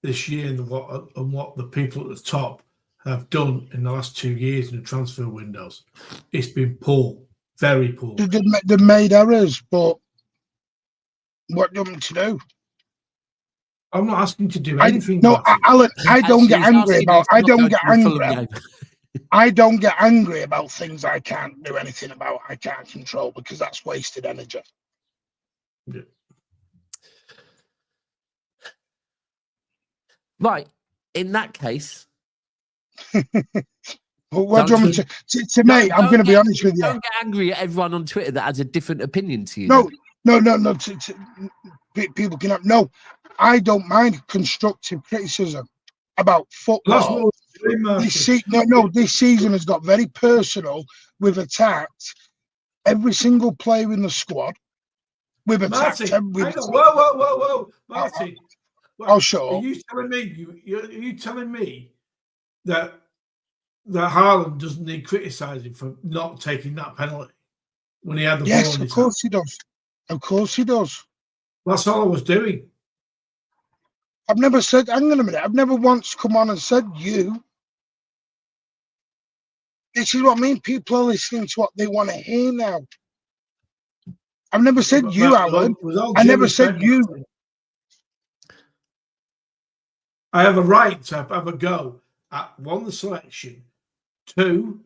Speaker 2: this year and what the people at the top have done in the last 2 years in the transfer windows? It's been poor, very poor.
Speaker 3: They've made errors, but what do you want me to do?
Speaker 2: I'm not asking you to do anything.
Speaker 3: Alan, I don't get angry about. I don't get angry. I don't get angry about things I can't do anything about. I can't control because that's wasted energy.
Speaker 2: Yeah.
Speaker 1: Right. In that case.
Speaker 3: What do you want me to me? I'm going to be honest with you.
Speaker 1: Don't get angry at everyone on Twitter that has a different opinion to you.
Speaker 3: No. People can have. No, I don't mind constructive criticism about football. This season has got very personal. We've attacked every single player in the squad. We've attacked.
Speaker 2: Whoa, Marty.
Speaker 3: I'll show.
Speaker 2: Are you telling me? Are you telling me that that Haaland doesn't need criticising for not taking that penalty when he had the ball
Speaker 3: Yes,
Speaker 2: in
Speaker 3: of
Speaker 2: his
Speaker 3: course he does. Of course he does.
Speaker 2: That's all I was doing.
Speaker 3: I've never said, hang on a minute, I've never once come on and said you. This is what I mean. People are listening to what they want to hear now. I've never said
Speaker 2: But
Speaker 3: you,
Speaker 2: Matt,
Speaker 3: Alan.
Speaker 2: with all
Speaker 3: I
Speaker 2: due
Speaker 3: never said
Speaker 2: respect,
Speaker 3: you.
Speaker 2: I have a right to have a go at one, the selection, two,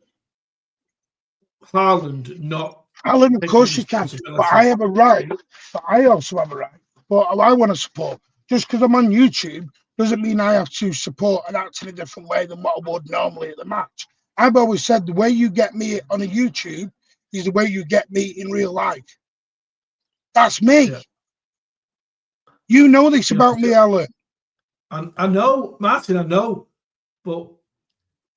Speaker 2: Haaland not.
Speaker 3: Alan, of course you can. But I have a right. But I also have a right. But I want to support. Just because I'm on YouTube doesn't mean I have to support and act in a different way than what I would normally at the match. I've always said the way you get me on a YouTube is the way you get me in real life. That's me.
Speaker 2: Yeah.
Speaker 3: You know this about me, Alan.
Speaker 2: I know, Martin, I know. But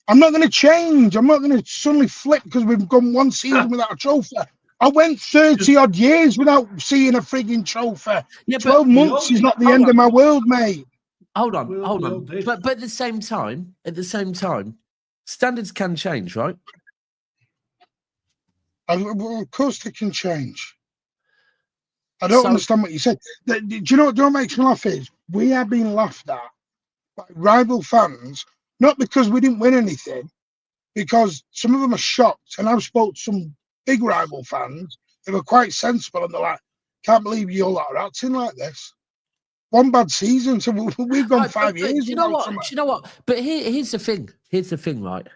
Speaker 3: I'm not going to change. I'm not going to suddenly flip because we've gone one season without a trophy. I went 30 odd years without seeing a frigging trophy.
Speaker 1: Yeah,
Speaker 3: 12 months is not the end of my world, mate.
Speaker 1: Hold on. But at the same time, standards can change, right?
Speaker 3: Well, of course they can change. I don't understand what you said. Do you know what makes me laugh is we are being laughed at by rival fans, not because we didn't win anything, because some of them are shocked. And I've spoke to some big rival fans who were quite sensible and they're like, can't believe you all are acting like this. One bad season, so we've gone 5 years.
Speaker 1: Do you know what? Do you know what? But here's the thing. Here's the thing, right?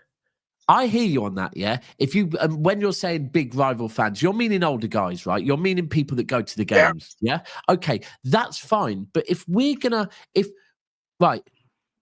Speaker 1: I hear you on that, yeah. If you when you're saying big rival fans, you're meaning older guys, right? You're meaning people that go to the games, yeah. Okay, that's fine. But if we're gonna, right,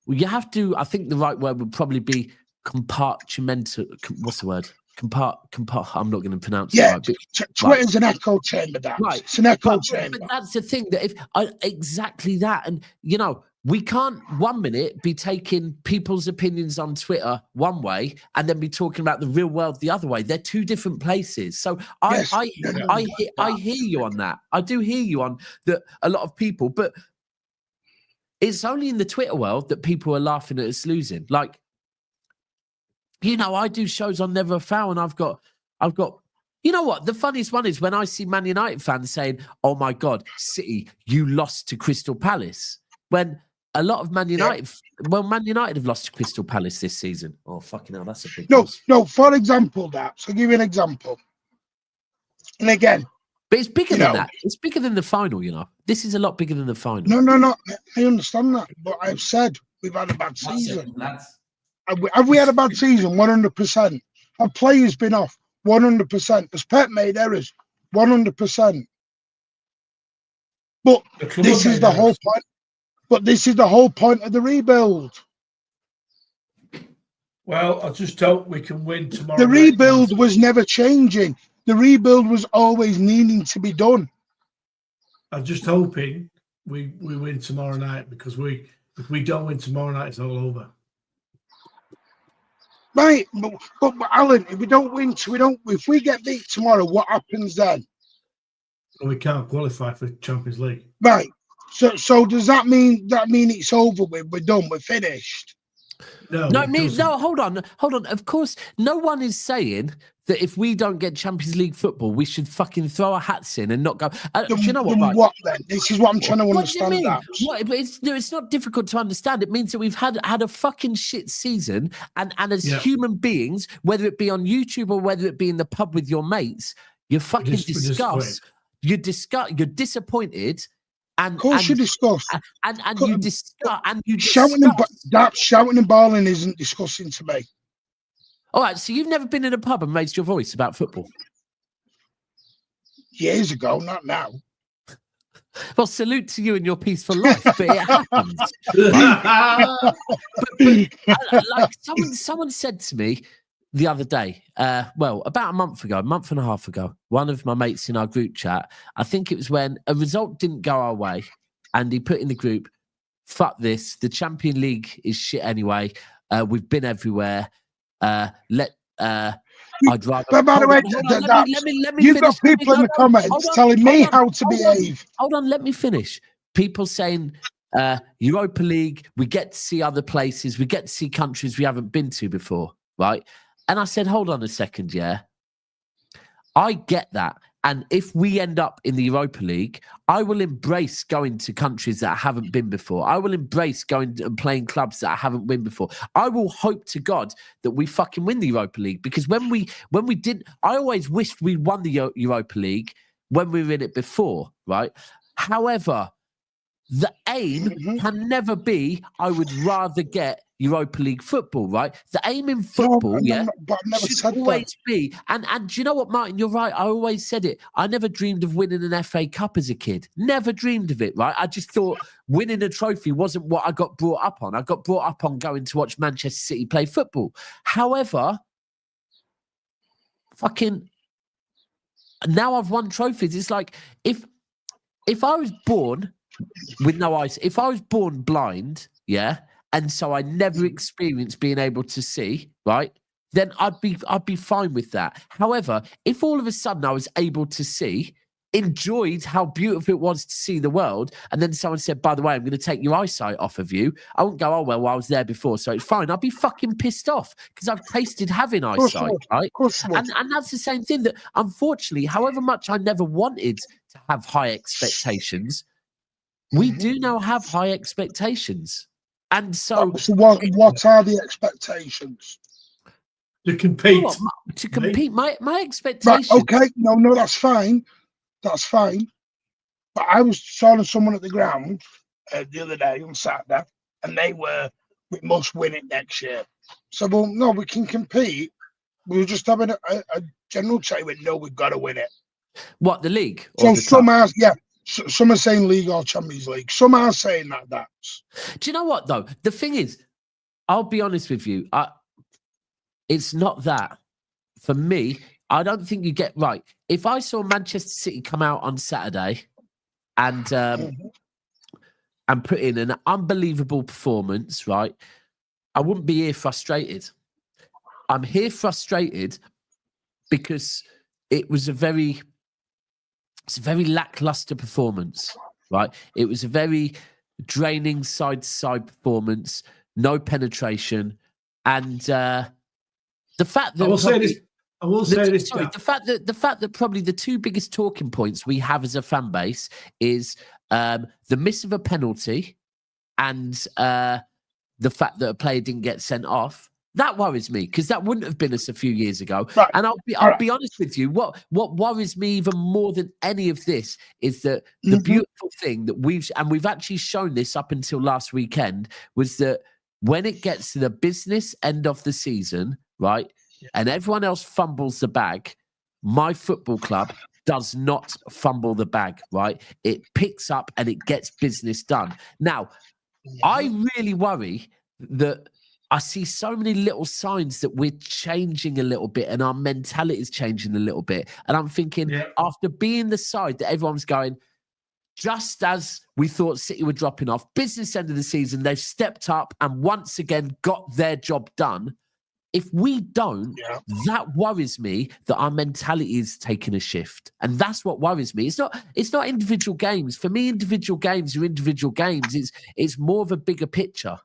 Speaker 1: well, you have to. I think the right word would probably be compartmental. What's the word? I'm not going to pronounce it right. But,
Speaker 3: Twitter's an echo chamber, that. Right. It's an echo chamber.
Speaker 1: But that's the thing that exactly that, and you know. We can't 1 minute be taking people's opinions on Twitter one way and then be talking about the real world the other way. They're two different places. So I hear you on that. I do hear you on that. A lot of people, but it's only in the Twitter world that people are laughing at us losing. Like, you know, I do shows on Never a Foul, and I've got. You know what? The funniest one is when I see Man United fans saying, "Oh my God, City, you lost to Crystal Palace," when a lot of Man United, Man United have lost to Crystal Palace this season. Oh, fucking hell, that's a big loss.
Speaker 3: No, for example, so I'll give you an example. And again,
Speaker 1: but it's bigger than that. It's bigger than the final, you know. This is a lot bigger than the final.
Speaker 3: No. I understand that. But I've said we've had a bad season. Have we had a bad season? 100%. Have players been off? 100%. Has Pep made errors? 100%. But this is the whole point. But this is the whole point of the rebuild.
Speaker 2: Well, I just hope we can win tomorrow.
Speaker 3: The rebuild was never changing. The rebuild was always needing to be done.
Speaker 2: I'm just hoping we win tomorrow night, because if we don't win tomorrow night, it's all over.
Speaker 3: Right, but Alan, if we don't win, if we get beat tomorrow, what happens then?
Speaker 2: Well, we can't qualify for Champions League.
Speaker 3: Right. So does that mean it's over with? We're done. We're finished.
Speaker 2: No.
Speaker 1: Hold on. Of course, no one is saying that if we don't get Champions League football, we should fucking throw our hats in and not go. Do you know what?
Speaker 3: What then? This is what I'm trying to understand.
Speaker 1: It's not difficult to understand. It means that we've had a fucking shit season, and as human beings, whether it be on YouTube or whether it be in the pub with your mates, you're fucking disgusted. You're disappointed. And,
Speaker 3: of course, you discuss.
Speaker 1: And you discuss.
Speaker 3: Shouting and bawling isn't discussing to me.
Speaker 1: All right, so you've never been in a pub and raised your voice about football?
Speaker 3: Years ago, not now.
Speaker 1: Well, salute to you and your peaceful life, but it happens. but like someone said to me the other day, about a month and a half ago, one of my mates in our group chat, I think it was when a result didn't go our way, and he put in the group, "Fuck this, the Champions League is shit anyway. We've been everywhere. I'd rather."
Speaker 3: But by the way, you've got people in the comments telling me how to behave.
Speaker 1: Hold on, let me finish. People saying Europa League, we get to see other places, we get to see countries we haven't been to before. right? And I said, hold on a second, yeah. I get that. And if we end up in the Europa League, I will embrace going to countries that I haven't been before. I will embrace going and playing clubs that I haven't been before. I will hope to God that we fucking win the Europa League, because when we didn't, I always wished we won the Europa League when we were in it before, right? However, the aim can never be, I would rather get Europa League football, right? The aim in football,
Speaker 3: but I've never
Speaker 1: should
Speaker 3: said
Speaker 1: always
Speaker 3: that.
Speaker 1: be. And do you know what, Martin? You're right. I always said it. I never dreamed of winning an FA Cup as a kid. Never dreamed of it, right? I just thought winning a trophy wasn't what I got brought up on. I got brought up on going to watch Manchester City play football. However, fucking now I've won trophies. It's like if I was born with no eyes, if I was born blind, yeah, and so I never experienced being able to see, right, then I'd be fine with that. However, if all of a sudden I was able to see, enjoyed how beautiful it was to see the world, and then someone said, by the way, I'm going to take your eyesight off of you, I wouldn't go, oh, well, I was there before, so it's fine. I'd be fucking pissed off because I've tasted having eyesight, right? And that's the same thing, that unfortunately, however much I never wanted to have high expectations, we do now have high expectations. And so
Speaker 3: what are the expectations?
Speaker 2: To compete.
Speaker 1: To compete. My expectations.
Speaker 3: Right, okay, no, that's fine. That's fine. But I was talking to someone at the ground the other day on Saturday, and they were, we must win it next year. So, well, no, we can compete. We were just having a general chat with, no, we've got to win it.
Speaker 1: What, the league?
Speaker 3: So some are, yeah. Some are saying league or Champions League. Some are saying that's.
Speaker 1: Do you know what, though? The thing is, I'll be honest with you. It's not that. For me, I don't think you get right. If I saw Manchester City come out on Saturday and put in an unbelievable performance, right, I wouldn't be here frustrated. I'm here frustrated because it was a very lackluster performance, right? It was a very draining side-to-side performance, no penetration, and the fact that
Speaker 2: I will say this.
Speaker 1: The fact that probably the two biggest talking points we have as a fan base is the miss of a penalty and the fact that a player didn't get sent off. That worries me, because that wouldn't have been us a few years ago. Right. And I'll be honest with you. What worries me even more than any of this is that the beautiful thing that we've actually shown this up until last weekend was that when it gets to the business end of the season, right, and everyone else fumbles the bag, my football club does not fumble the bag, right? It picks up and it gets business done. Now, I really worry that I see so many little signs that we're changing a little bit and our mentality is changing a little bit. And I'm thinking, after being the side that everyone's going, just as we thought City were dropping off, business end of the season, they've stepped up and once again got their job done. If we don't, that worries me that our mentality is taking a shift. And that's what worries me. It's not individual games. For me, individual games are individual games. It's more of a bigger picture.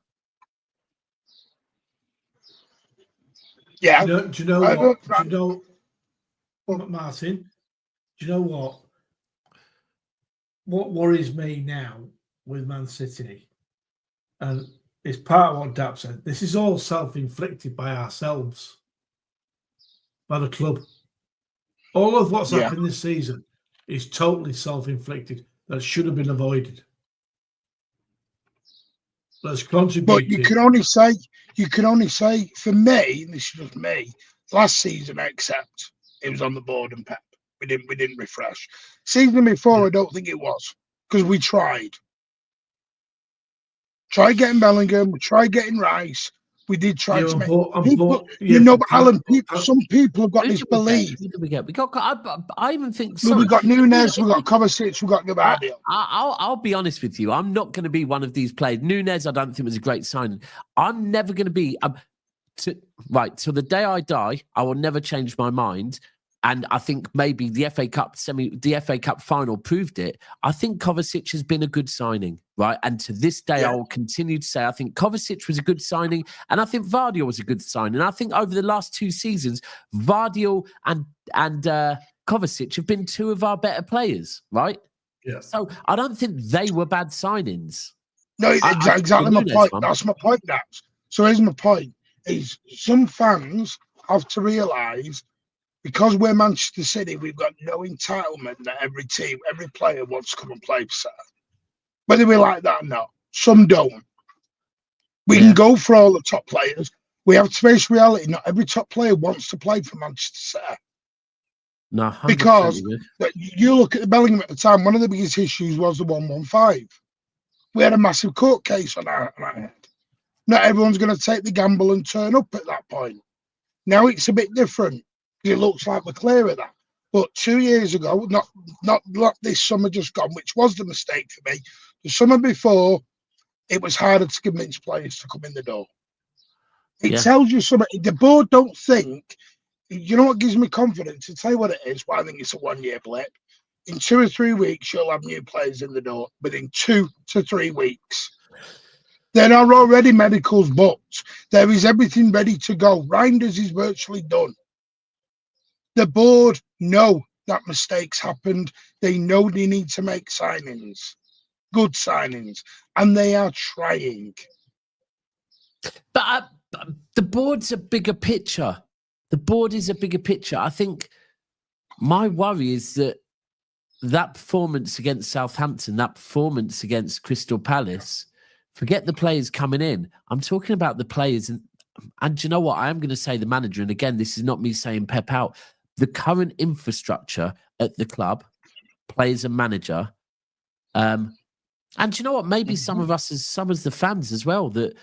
Speaker 2: Yeah. Do you know what, Martin? Do you know what? What worries me now with Man City, and it's part of what Dap said, this is all self-inflicted by ourselves, by the club. All of what's happened this season is totally self-inflicted. That should have been avoided. Let's contribute.
Speaker 3: But you can only say, for me, and this is just me, last season, except it was on the board and Pep. We didn't refresh. Season before, I don't think it was, because we tried. Tried getting Bellingham, we tried getting Rice. We did try to make people, but Alan, some people have got this belief.
Speaker 1: Who did we get? We got. I even think.
Speaker 3: Sorry, we got Nunes, we got Kovacic, we got Gavardio.
Speaker 1: I'll be honest with you. I'm not going to be one of these players. Nunes, I don't think was a great signing. I'm never going to be. Till the day I die, I will never change my mind and I think maybe the FA Cup final proved it. I think Kovacic has been a good signing, right? And to this day, I will continue to say I think Kovacic was a good signing, and I think Vardiol was a good signing. I think over the last 2 seasons, Vardiol and Kovacic have been 2 of our better players, right?
Speaker 2: Yeah.
Speaker 1: So I don't think they were bad signings.
Speaker 3: No, exactly my point. That's my point, Dax. So here's my point: is some fans have to realise, because we're Manchester City, we've got no entitlement that every team, every player wants to come and play for City. Whether we like that or not, some don't. We can go for all the top players. We have to face reality. Not every top player wants to play for Manchester City.
Speaker 1: No, 100%.
Speaker 3: Because you look at the Bellingham at the time, one of the biggest issues was the 115. We had a massive court case on our head. Not everyone's going to take the gamble and turn up at that point. Now it's a bit different. It looks like we're clear of that. But 2 years ago, not this summer just gone, which was the mistake for me. The summer before, it was harder to convince players to come in the door. It tells you something. The board don't think. You know what gives me confidence? To tell you what it is, why I think it's a 1 year blip. In 2 or 3 weeks, you'll have new players in the door. Within 2 to 3 weeks. There are already medicals booked. There is everything ready to go. Reijnders is virtually done. The board know that mistakes happened. They know they need to make signings, good signings, and they are trying.
Speaker 1: But the board's a bigger picture. The board is a bigger picture. I think my worry is that performance against Southampton, that performance against Crystal Palace, forget the players coming in. I'm talking about the players. And do you know what? I am going to say the manager. And again, this is not me saying Pep out. The current infrastructure at the club, players and manager. And do you know what? Maybe some of us, some as the fans as well, that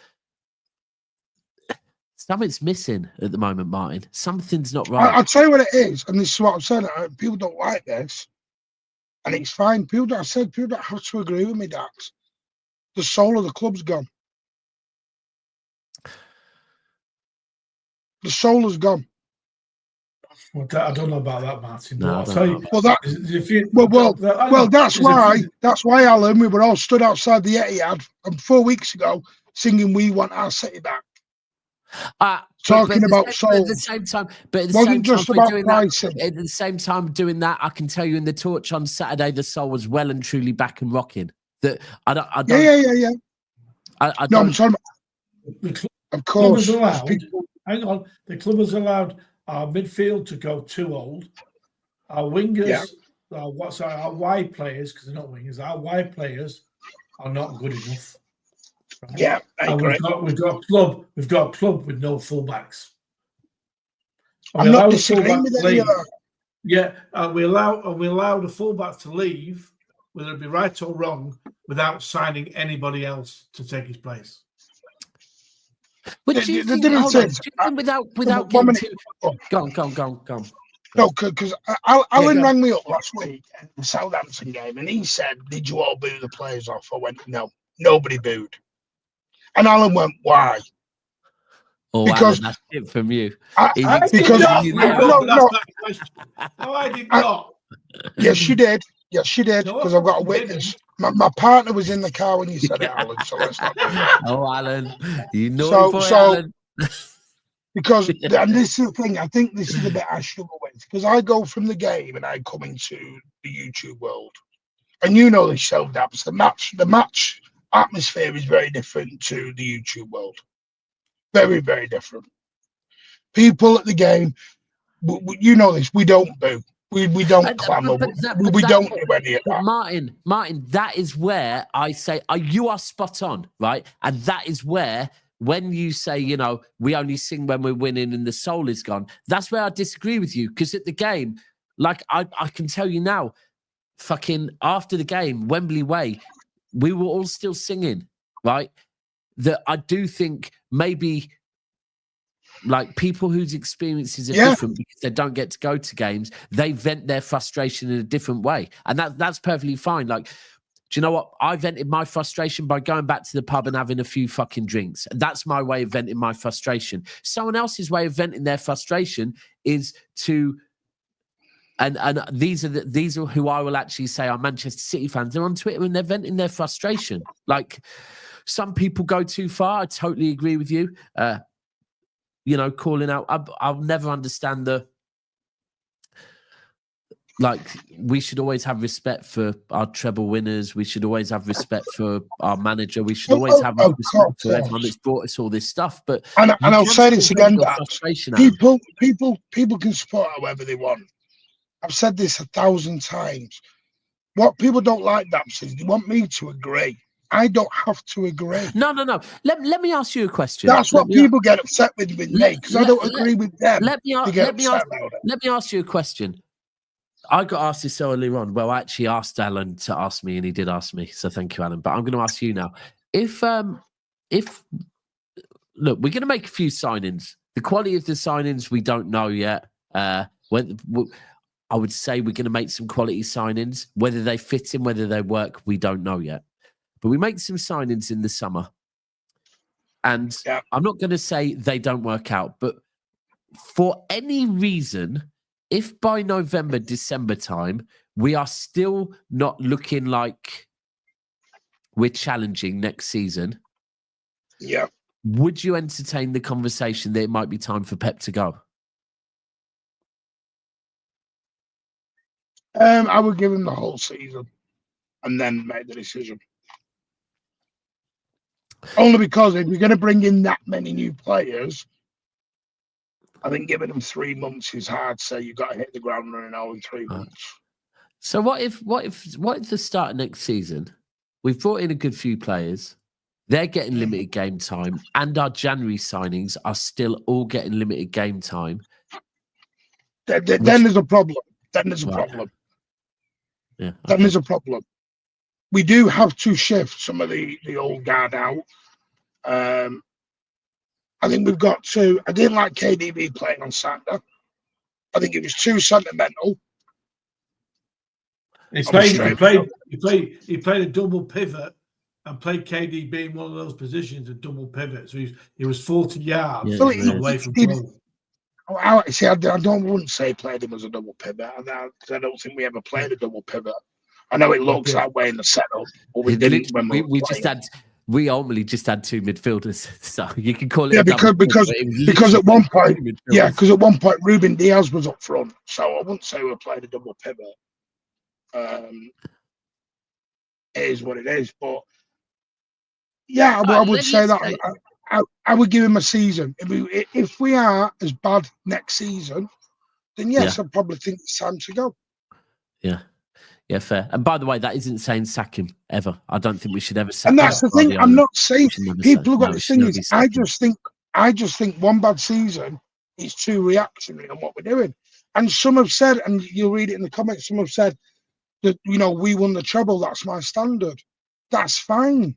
Speaker 1: something's missing at the moment, Martin. Something's not right.
Speaker 3: I'll tell you what it is, and this is what I'm saying. People don't like this, and it's fine. People don't have to agree with me, Dax. The soul of the club's gone. The soul is gone.
Speaker 2: Well, I don't know about that, Martin.
Speaker 1: No,
Speaker 2: I'll tell you.
Speaker 3: Well, that's why, Alan, we were all stood outside the Etihad 4 weeks ago singing "We Want Our City Back." Talking about soul.
Speaker 1: At the same time, but at the
Speaker 3: wasn't
Speaker 1: same
Speaker 3: just
Speaker 1: time,
Speaker 3: about
Speaker 1: doing
Speaker 3: pricing.
Speaker 1: that, at the same time doing that, I can tell you in the Torch on Saturday, the soul was well and truly back and rocking. That I don't.
Speaker 3: Yeah.
Speaker 1: I
Speaker 3: no,
Speaker 1: don't.
Speaker 3: I'm talking about, of course.
Speaker 2: Hang on. The club has allowed our midfield to go too old. Our wingers, our wide players, because they're not wingers, our wide players are not good enough. Right?
Speaker 3: Yeah,
Speaker 2: and we've got a club with no fullbacks.
Speaker 3: I'm not disagreeing with it.
Speaker 2: Yeah, and we allow the fullback to leave, whether it be right or wrong, without signing anybody else to take his place.
Speaker 1: But do you think without getting too... Go on.
Speaker 3: No, because Alan rang me up last week at the Southampton game, and he said, "Did you all boo the players off?" I went, "No, nobody booed." And Alan went, "Why?"
Speaker 1: Oh, because Alan, that's it from you.
Speaker 2: I did not.
Speaker 3: Yes, you did. Because I've got a witness. My partner was in the car when you said it, Alan. So let's not do that.
Speaker 1: Oh, Alan, you naughty boy, Alan.
Speaker 3: Because, and this is the thing, I think this is the bit I struggle with, because I go from the game and I come into the YouTube world, and you know this show, Dabs, the match atmosphere is very different to the YouTube world. Very, very different. People at the game, you know this, we don't boo. We don't clamour. We don't do any of that.
Speaker 1: Martin, that is where I say, you are spot on, right? And that is where, when you say, we only sing when we're winning and the soul is gone, that's where I disagree with you. Because at the game, like I can tell you now, fucking after the game, Wembley Way, we were all still singing, right? That I do think maybe like people whose experiences are different because they don't get to go to games, they vent their frustration in a different way. And that's perfectly fine. Like, do you know what? I vented my frustration by going back to the pub and having a few fucking drinks. That's my way of venting my frustration. Someone else's way of venting their frustration is to And these are who I will actually say are Manchester City fans. They're on Twitter and they're venting their frustration. Like, some people go too far. I totally agree with you. Calling out. I'll never understand we should always have respect for our treble winners. We should always have respect for our manager. We should always have respect for everyone that's brought us all this stuff. But
Speaker 3: and I'll say this again, people can support however they want. I've said this 1,000 times. What people don't like that is they want me to agree. I don't have to agree.
Speaker 1: No. Let me ask you a question.
Speaker 3: That's what people get upset with me because I don't agree with them.
Speaker 1: Let me ask you a question. I got asked this earlier on. Well, I actually asked Alan to ask me, and he did ask me. So thank you, Alan. But I'm going to ask you now. If look, we're going to make a few signings. The quality of the signings we don't know yet. I would say we're going to make some quality signings. Whether they fit in, whether they work, we don't know yet. But we make some signings in the summer. And I'm not going to say they don't work out, but for any reason, if by November, December time, we are still not looking like we're challenging next season, would you entertain the conversation that it might be time for Pep to go?
Speaker 3: I would give him the whole season and then make the decision. Only because if you're going to bring in that many new players, I think giving them 3 months is hard. So you've got to hit the ground running all in 3 months.
Speaker 1: So what if the start of next season, we've brought in a good few players, they're getting limited game time, and our January signings are still all getting limited game time?
Speaker 3: Then there's a problem. Then there's a problem.
Speaker 1: Yeah. Okay.
Speaker 3: Then there's a problem. We do have to shift some of the old guard out. I think we've got to. I didn't like KDB playing on Saturday. I think it was too sentimental.
Speaker 2: He played a double pivot and played KDB in one of those positions, a double pivot. So he was 40 yards away from goal.
Speaker 3: I wouldn't say played him as a double pivot. I don't think we ever played a double pivot. I know it looks that way in the setup, but we didn't when
Speaker 1: we ultimately just had two midfielders, so you can call it.
Speaker 3: Because at one point, Ruben Diaz was up front, so I wouldn't say we played a double pivot. It is what it is, but I would say that I would give him a season. If we are as bad next season, then yes, I probably think it's time to go.
Speaker 1: Yeah, fair. And by the way, that isn't saying sack him ever. I don't think we should ever sack him.
Speaker 3: And that's the thing. I'm not saying people have got the thing is. I just think one bad season is too reactionary on what we're doing. And some have said, and you'll read it in the comments. Some have said that we won the treble. That's my standard. That's fine.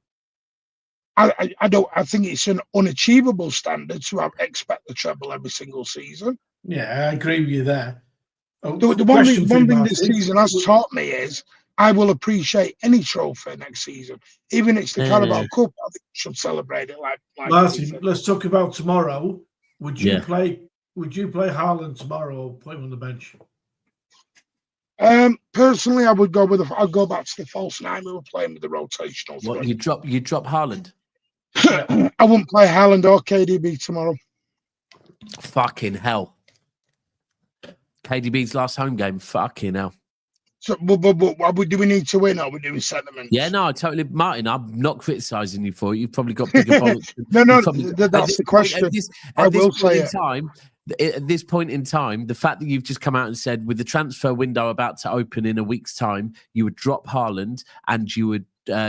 Speaker 3: I think it's an unachievable standard to expect the treble every single season.
Speaker 2: Yeah, I agree with you there.
Speaker 3: The one thing this season has taught me is I will appreciate any trophy next season, even if it's the Carabao Cup. I think we should celebrate it like.
Speaker 2: Martin, let's talk about tomorrow. Would you play Haaland tomorrow or put him on the bench?
Speaker 3: Personally, I would go I'd go back to the false nine. We were playing with the rotational.
Speaker 1: What you drop Haaland?
Speaker 3: I wouldn't play Haaland or KDB tomorrow.
Speaker 1: Fucking hell. KDB's last home game. Fucking hell.
Speaker 3: So, but do we need to win or are we doing sentiments?
Speaker 1: Yeah, no, totally. Martin, I'm not criticising you for it. You've probably got bigger balls.
Speaker 3: That's the question. At
Speaker 1: this point in time, the fact that you've just come out and said with the transfer window about to open in a week's time, you would drop Haaland and you would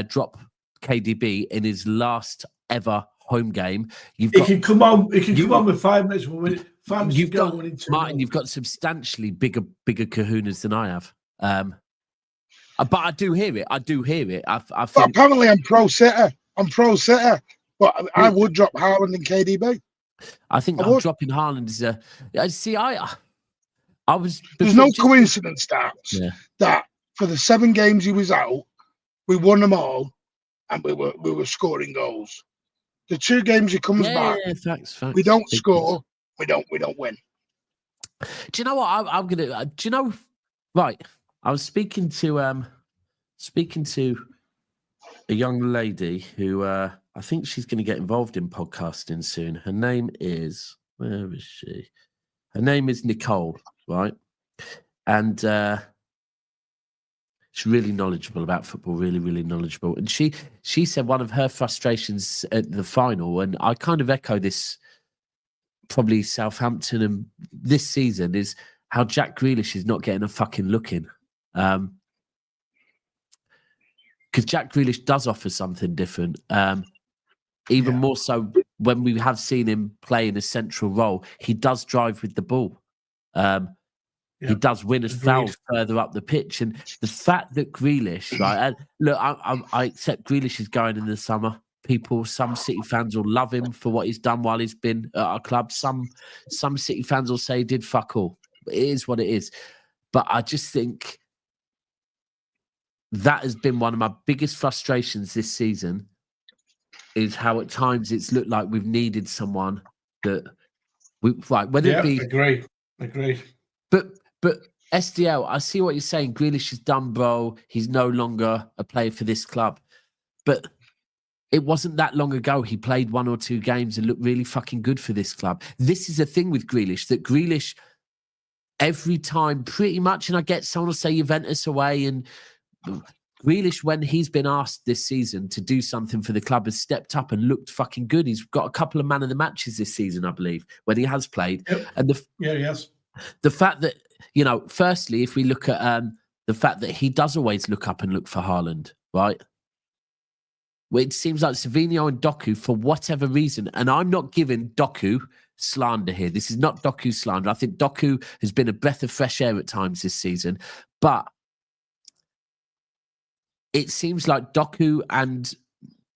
Speaker 1: drop KDB in his last ever home game. He
Speaker 2: can come on with 5 minutes. We'll win it.
Speaker 1: Martin, you've got substantially bigger kahunas than I have. But I do hear it. I think,
Speaker 3: apparently, I'm pro City. But I would drop Haaland and KDB.
Speaker 1: I think I'm dropping Haaland I was.
Speaker 3: There's no coincidence that for the 7 games he was out, we won them all, and we were scoring goals. The 2 games he comes back,
Speaker 1: facts.
Speaker 3: We don't score. We don't win.
Speaker 1: Do you know what I'm gonna? Do you know Right. I was speaking to a young lady who I think she's going to get involved in podcasting soon. Her name is, where is she? Her name is Nicole, right? And she's really knowledgeable about football, really, really knowledgeable. And she said one of her frustrations at the final, and I kind of echo this, probably Southampton and this season, is how Jack Grealish is not getting a fucking look in. Because Jack Grealish does offer something different. Even more so when we have seen him play in a central role, he does drive with the ball. He does win us fouls further up the pitch. And the fact that Grealish, right, and look, I accept Grealish is going in the summer. Some City fans will love him for what he's done while he's been at our club. Some City fans will say he did fuck all. It is what it is. But I just think that has been one of my biggest frustrations this season, is how at times it's looked like we've needed someone that whether it be
Speaker 2: agree.
Speaker 1: But SDL, I see what you're saying. Grealish is done, bro. He's no longer a player for this club. But it wasn't that long ago he played 1 or 2 games and looked really fucking good for this club. This is the thing with Grealish, that Grealish, every time pretty much, and I get someone will say Juventus away, and Grealish, when he's been asked this season to do something for the club, has stepped up and looked fucking good. He's got a couple of man of the matches this season, I believe, when he has played.
Speaker 2: Yep.
Speaker 1: And
Speaker 2: he has.
Speaker 1: The fact that, firstly, if we look at the fact that he does always look up and look for Haaland, right? Well, it seems like Savinho and Doku, for whatever reason, and I'm not giving Doku slander here. This is not Doku slander. I think Doku has been a breath of fresh air at times this season, but it seems like Doku and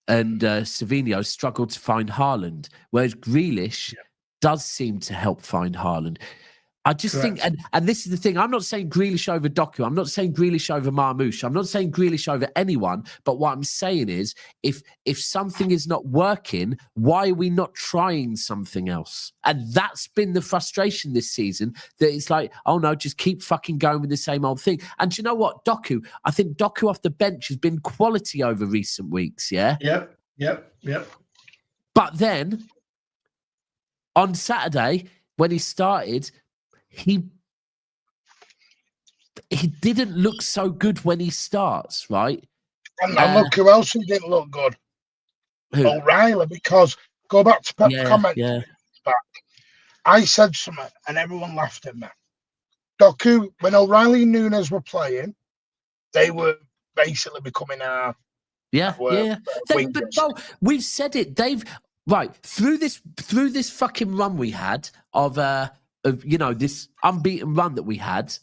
Speaker 1: Savinho struggle to find Haaland, whereas Grealish does seem to help find Haaland. I just think, and this is the thing, I'm not saying Grealish over Doku. I'm not saying Grealish over Marmoush. I'm not saying Grealish over anyone. But what I'm saying is, if something is not working, why are we not trying something else? And that's been the frustration this season, that it's like, oh no, just keep fucking going with the same old thing. And do you know what? I think Doku off the bench has been quality over recent weeks, yeah?
Speaker 2: Yep.
Speaker 1: But then, on Saturday, when he started, he didn't look so good when he starts, right?
Speaker 3: And look who else who didn't look good.
Speaker 1: Who?
Speaker 3: O'Reilly, because go back to Pep's comment.
Speaker 1: Yeah.
Speaker 3: Back. I said something and everyone laughed at me. Doku, when O'Reilly and Nunes were playing, they were basically becoming our
Speaker 1: But we've said it, Dave. Right, through this fucking run we had of this unbeaten run that we had,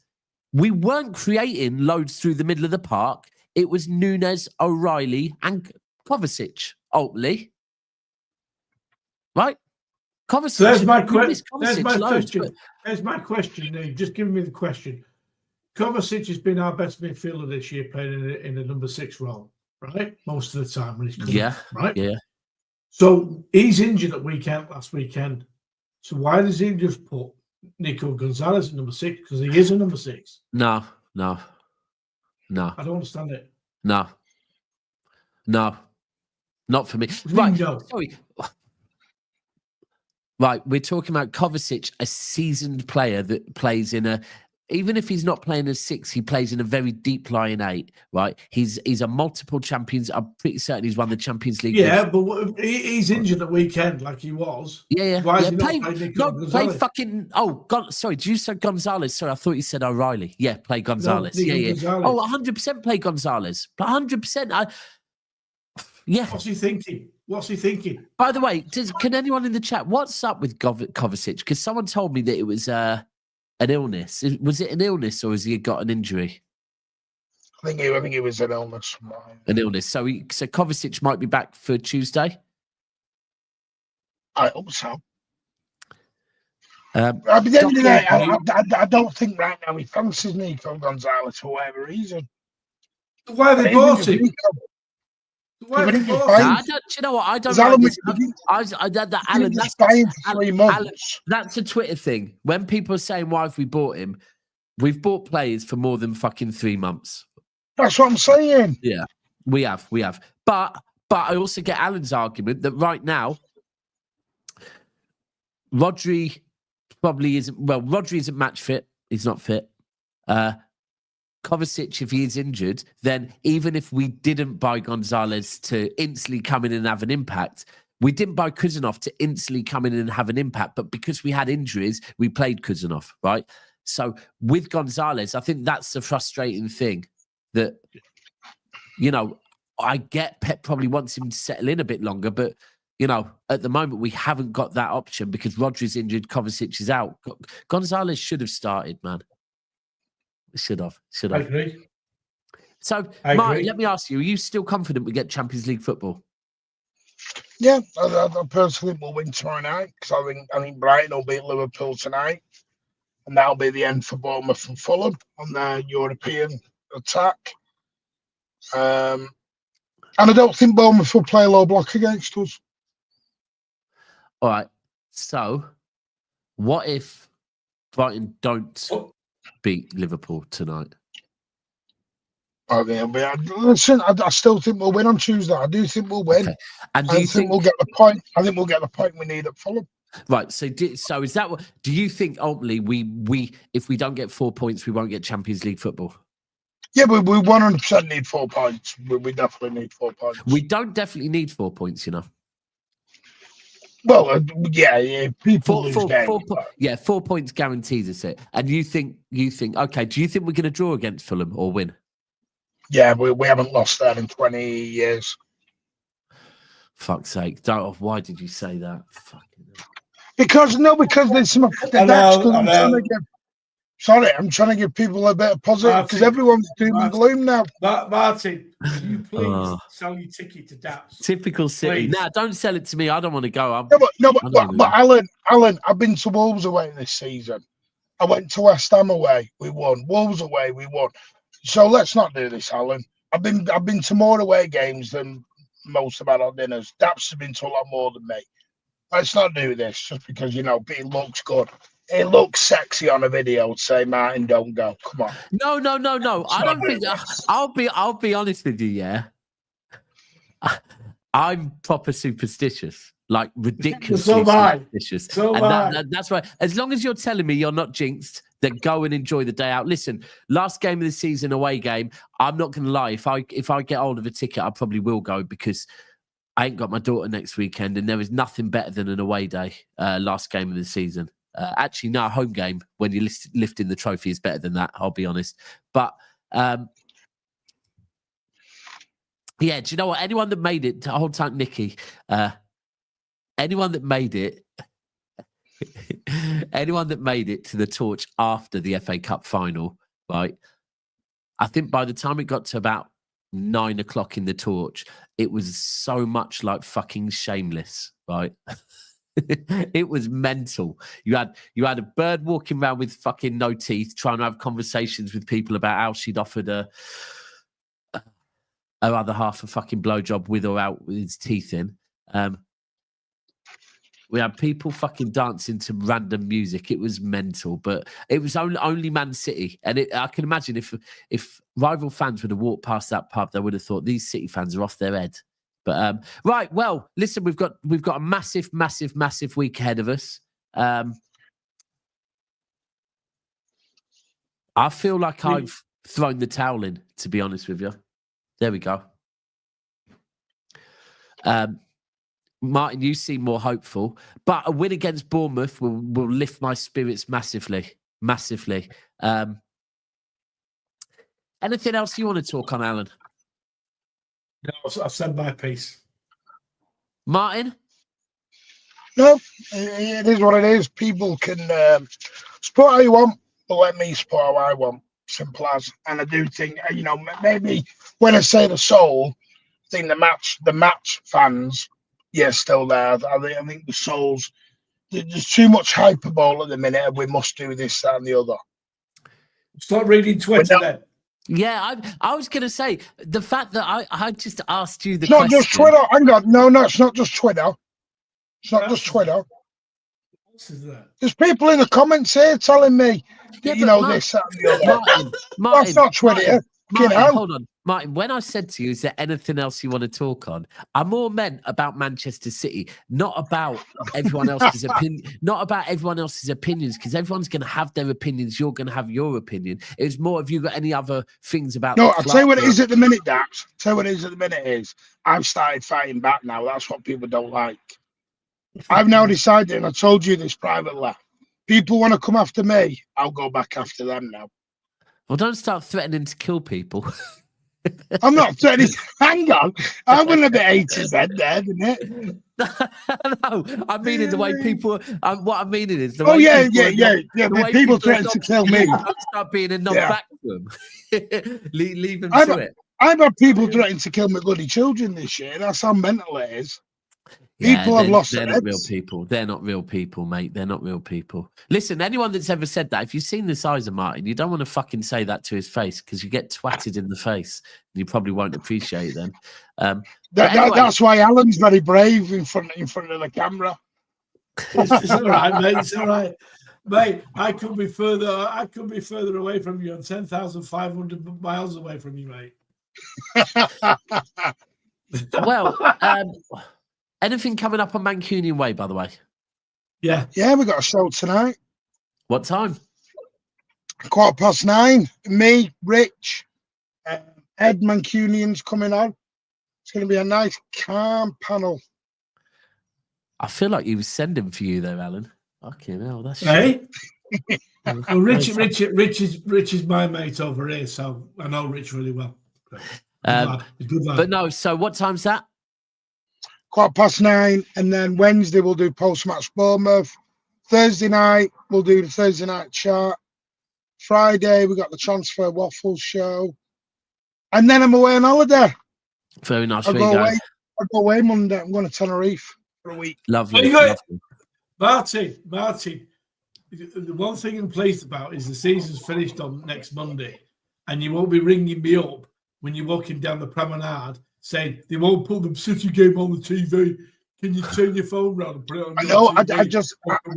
Speaker 1: we weren't creating loads through the middle of the park. It was Nunes, O'Reilly, and Kovacic, ultimately. Right? Kovacic.
Speaker 2: So there's my question. There's my question. Now, just giving me the question. Kovacic has been our best midfielder this year, playing in the number 6 role, right? Most of the time when he's coming, right?
Speaker 1: Yeah.
Speaker 2: So he's injured last weekend. So why does he just put Nico Gonzalez at number 6? Because he is a number 6.
Speaker 1: No.
Speaker 2: I don't understand it.
Speaker 1: No. Not for me.
Speaker 2: Right. No.
Speaker 1: Sorry. Right, we're talking about Kovacic, a seasoned player that plays even if he's not playing as 6, he plays in a very deep lying 8, right? He's a multiple champions. I'm pretty certain he's won the Champions League.
Speaker 2: Yeah, but he's injured at weekend like he was.
Speaker 1: Yeah.
Speaker 2: Why is he not playing Nico Gonzalez?
Speaker 1: Play fucking... sorry, did you say Gonzalez? Sorry, I thought you said O'Reilly. Yeah, play Gonzalez.
Speaker 2: No, Gonzalez.
Speaker 1: Oh, 100% play Gonzalez. But 100%.
Speaker 2: What's he thinking? By
Speaker 1: the way, can anyone in the chat, what's up with Kovacic? Because someone told me that it was... an illness. Was it an illness or has he got an injury?
Speaker 3: I think it was an illness.
Speaker 1: An illness. So Kovacic might be back for Tuesday?
Speaker 3: I hope so. At the end of the day, I don't think right now he fancies Nico Gonzalez for whatever reason.
Speaker 2: Why have they bought him?
Speaker 1: Do you know what? I don't like this. Alan, that's a Twitter thing. When people are saying, why have we bought him? We've bought players for more than fucking 3 months.
Speaker 3: That's what I'm saying.
Speaker 1: Yeah, we have. But I also get Alan's argument that right now, Rodri probably isn't. Well, Rodri isn't match fit. He's not fit. Kovacic, if he is injured, then even if we didn't buy Gonzalez to instantly come in and have an impact, we didn't buy Kuzanov to instantly come in and have an impact. But because we had injuries, we played Kuzanov, right? So with Gonzalez, I think that's the frustrating thing that, you know, I get Pep probably wants him to settle in a bit longer, but, you know, at the moment we haven't got that option because Rodri's injured, Kovacic is out. Gonzalez should have started, man. Should have.
Speaker 2: I agree.
Speaker 1: So, Martin, let me ask you, are you still confident we get Champions League football?
Speaker 3: Yeah, I personally think we'll win tomorrow night because I think Brighton will beat Liverpool tonight. And that'll be the end for Bournemouth and Fulham on their European attack. And I don't think Bournemouth will play low block against us.
Speaker 1: All right. So, what if Brighton don't beat Liverpool tonight?
Speaker 3: Listen, I still think we'll win on Tuesday. I do think we'll win.
Speaker 1: Okay. And do you think
Speaker 3: we'll get the point? I think we'll get the point we need at Fulham.
Speaker 1: Right. So is that what? Do you think ultimately we if we don't get 4 points, we won't get Champions League football?
Speaker 3: Yeah, we 100% need 4 points. We definitely need 4 points.
Speaker 1: We don't definitely need 4 points, you know.
Speaker 3: Well, yeah. People lose games.
Speaker 1: 4 points guarantees us it. And you think okay? Do you think we're going to draw against Fulham or win?
Speaker 3: Yeah, we haven't lost there in 20 years.
Speaker 1: Fuck's sake! Why did you say that? Fucking hell.
Speaker 3: Because there's some. I'm trying to give people a bit of positive because everyone's doom and gloom now.
Speaker 2: Martin, can you please sell your ticket to Daps?
Speaker 1: Typical City. Nah, don't sell it to me. I don't want to go.
Speaker 3: But Alan, I've been to Wolves away this season. I went to West Ham away. We won. Wolves away. We won. So let's not do this, Alan. I've been to more away games than most of our dinners. Daps has been to a lot more than me. Let's not do this just because, you know, it looks good. It looks sexy on a video to say, Martin, don't go. Come on.
Speaker 1: No. I don't think I'll be honest with you, yeah. I'm proper superstitious. Like ridiculously superstitious. That's right. As long as you're telling me you're not jinxed, then go and enjoy the day out. Listen, last game of the season, away game. I'm not gonna lie. If I get hold of a ticket, I probably will go because I ain't got my daughter next weekend, and there is nothing better than an away day. Last game of the season. Actually, no, a home game when you're lifting the trophy is better than that. I'll be honest. But yeah, do you know what? Anyone that made it, hold tight, Nicky. Anyone that made it to the torch after the FA Cup final, right? I think by the time it got to about 9 o'clock in the torch, it was so much like fucking Shameless, right? It was mental. You had a bird walking around with fucking no teeth, trying to have conversations with people about how she'd offered her other half a fucking blowjob with or out with his teeth in. We had people fucking dancing to random music. It was mental, but it was only Man City. And I can imagine if rival fans would have walked past that pub, they would have thought these City fans are off their head. But right, well, listen, we've got a massive week ahead of us. I feel like I've thrown the towel in, to be honest with you. There we go. Martin, you seem more hopeful, but a win against Bournemouth will lift my spirits massively. Anything else you want to talk on, Alan?
Speaker 2: No, I've said my piece.
Speaker 1: Martin?
Speaker 3: No, it is what it is. People can support how you want, but let me support how I want. Simple as. And I do think, you know, maybe when I say the soul, I think the match fans, yeah, still there. I think the souls, there's too much hyperbole at the minute, and we must do this, that, and the other.
Speaker 2: Start reading Twitter then.
Speaker 1: Yeah, I was going to say, the fact that I just asked you the
Speaker 3: question. It's not just Twitter. Hang on. No, it's not just Twitter. It's not just Twitter.
Speaker 2: else is there?
Speaker 3: There's people in the comments here telling me,
Speaker 1: Yeah,
Speaker 3: you
Speaker 1: but
Speaker 3: know, this, that, and the other.
Speaker 1: Martin,
Speaker 3: That's not Twitter.
Speaker 1: Martin,
Speaker 3: hell.
Speaker 1: hold on. Martin, when I said to you, is there anything else you want to talk on? I more meant about Manchester City, not about everyone else's opinion, not about everyone else's opinions, because everyone's going to have their opinions. You're going to have your opinion. It was more, have you got any other things about
Speaker 3: No,
Speaker 1: the
Speaker 3: I'll
Speaker 1: club?
Speaker 3: tell you what it is at the minute, Dax. Tell you what it is at the minute is I've started fighting back now. That's what people don't like. I've now decided, and I told you this privately, people want to come after me, I'll go back after them now.
Speaker 1: Well, don't start threatening to kill people.
Speaker 3: I'm not threatening. Hang on. I went a bit A to Z there, didn't it?
Speaker 1: No, I mean in the way people. What I'm meaning is the
Speaker 3: Oh,
Speaker 1: way.
Speaker 3: yeah.
Speaker 1: The way
Speaker 3: People threaten to kill me.
Speaker 1: Don't start being a knob back to them. leave them to it.
Speaker 3: I've had people threatening to kill my bloody children this year. That's how mental it is.
Speaker 1: Yeah,
Speaker 3: People have lost
Speaker 1: they're
Speaker 3: their
Speaker 1: not real
Speaker 3: heads.
Speaker 1: people. They're not real people, mate. They're not real people. Listen, anyone that's ever said that, if you've seen the size of Martin, you don't want to fucking say that to his face because you get twatted in the face and you probably won't appreciate it then.
Speaker 3: That's why Alan's very brave in front of the camera.
Speaker 2: It's all right, mate. It's all right. Mate, I could be further away from you. I'm 10,500 miles away from you, mate.
Speaker 1: Well, anything coming up on Mancunian Way, by the way?
Speaker 2: Yeah.
Speaker 3: Yeah, we got a show tonight.
Speaker 1: What time?
Speaker 3: 9:15. Me, Rich, Ed Mancunian's coming on. It's going to be a nice, calm panel.
Speaker 1: I feel like he was sending for you there, Alan. Fucking hell, that's
Speaker 2: Hey. Well, Rich is my mate over here, so I know Rich really well. Good lad.
Speaker 1: But no, so what time's that?
Speaker 3: 9:15, and then Wednesday we'll do post-match Bournemouth. Thursday night we'll do the Thursday night chat. Friday we got the transfer waffle show, and then I'm away on holiday.
Speaker 1: Very nice.
Speaker 3: I'll go away Monday. I'm going to Tenerife for a week.
Speaker 1: Lovely.
Speaker 2: Martin. The one thing I'm pleased about is the season's finished on next Monday, and you won't be ringing me up when you're walking down the promenade saying they won't put the City game on the TV. Can you turn your phone round and put it on?
Speaker 3: I know. I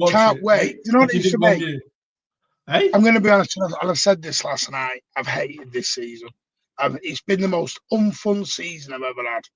Speaker 3: can't wait. You know what it is for me?
Speaker 2: Hey?
Speaker 3: I'm going to be honest, and I said this last night. I've hated this season. It's been the most unfun season I've ever had.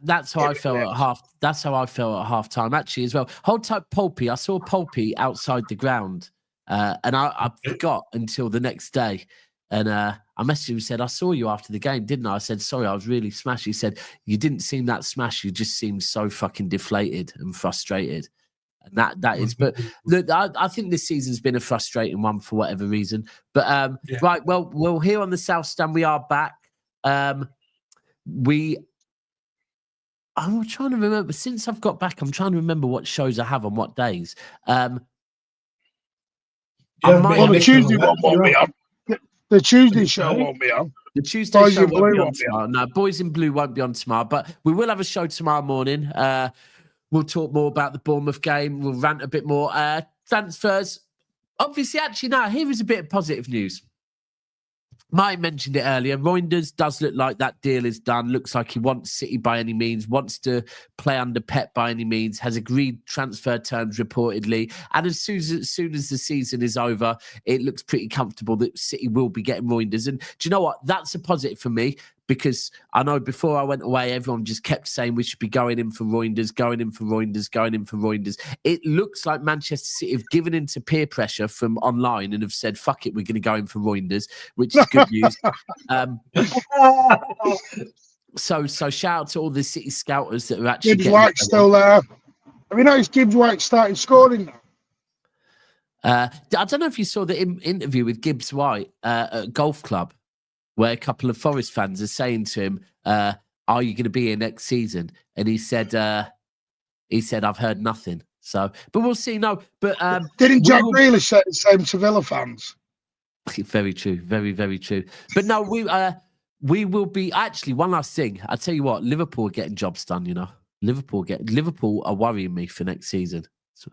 Speaker 1: That's how I felt at half. That's how I felt at half time actually as well. Hold tight, Pulpy. I saw Pulpy outside the ground, and I forgot until the next day. And I messaged him and said, I saw you after the game, didn't I? I said, sorry, I was really smashed. He said, you didn't seem that smashed. You just seemed so fucking deflated and frustrated. And that is, but look, I think this season's been a frustrating one for whatever reason. But right, well, here on the South Stand, we are back. I'm trying to remember, since I've got back, I'm trying to remember what shows I have on what days.
Speaker 3: The Tuesday one won't be on. The Tuesday show won't be on.
Speaker 1: The Tuesday show won't be on tomorrow. No, Boys in Blue won't be on tomorrow, but we will have a show tomorrow morning. We'll talk more about the Bournemouth game. We'll rant a bit more. Transfers. Obviously, actually, now, here is a bit of positive news. Mike mentioned it earlier. Reijnders does look like that deal is done. Looks like he wants City by any means, wants to play under Pep by any means, has agreed transfer terms reportedly. And as soon as the season is over, it looks pretty comfortable that City will be getting Reijnders. And do you know what? That's a positive for me because I know before I went away, everyone just kept saying we should be going in for Reijnders, going in for Reijnders, going in for Reijnders. It looks like Manchester City have given into peer pressure from online and have said, fuck it, we're going to go in for Reijnders, which is good news. So shout out to all the City scouters that are actually
Speaker 3: Gibbs White's still there. Have you noticed Gibbs White started scoring now?
Speaker 1: I don't know if you saw the interview with Gibbs White at a golf club where a couple of Forest fans are saying to him, are you going to be here next season? And he said, I've heard nothing. So, but we'll see. No, but
Speaker 3: didn't Jack Grealish say the same to Villa fans?
Speaker 1: Very true. Very, very true. But no, we will be actually one last thing. I tell you what, Liverpool are getting jobs done, you know. Liverpool are worrying me for next season. So,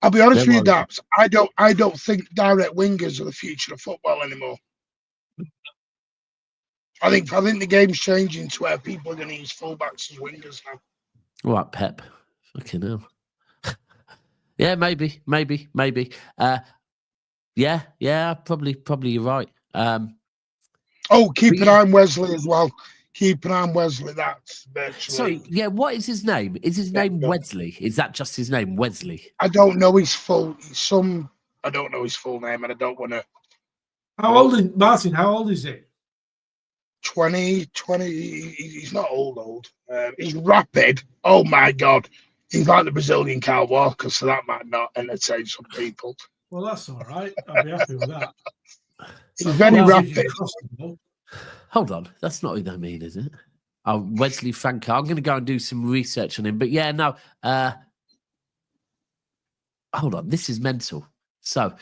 Speaker 3: I'll be honest with you, Daps. I don't think direct wingers are the future of football anymore. I think the game's changing to where people are going to use fullbacks as wingers now.
Speaker 1: All right, Pep. Fucking hell. Yeah, maybe. Yeah, probably you're right.
Speaker 3: Oh, keep
Speaker 1: But
Speaker 3: an
Speaker 1: yeah.
Speaker 3: eye on Wesley as well. Keep an eye on Wesley. That's virtually.
Speaker 1: So yeah, what is his name? Is his name Wesley? Is that just his name, Wesley?
Speaker 3: I don't know his full. I don't know his full name, and I don't want to.
Speaker 2: How old is Martin? How old is he?
Speaker 3: 20. He's not old. He's rapid. Oh my God. He's like the Brazilian Kyle Walker, so that might not entertain some people.
Speaker 2: Well, that's all right. I'll be happy with that.
Speaker 3: He's very
Speaker 2: Well, if you
Speaker 3: rapid.
Speaker 2: cross him, though.
Speaker 1: Hold on, that's not who they mean, is it? Oh, Wesley Franco. I'm going to go and do some research on him. But yeah, no. Hold on, this is mental. So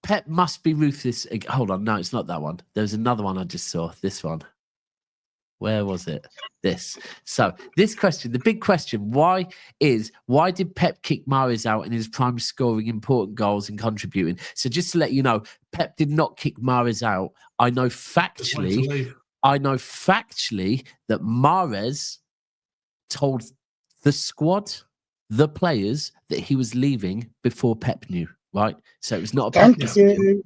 Speaker 1: Pep must be ruthless. Hold on, no, it's not that one. There's another one I just saw. This one. Where was it? This. So this question, the big question, why did Pep kick Mahrez out in his prime, scoring important goals and contributing? So just to let you know, Pep did not kick Mahrez out. I know factually that Mahrez told the squad, the players, that he was leaving before Pep knew, right? So it was not a Pep decision.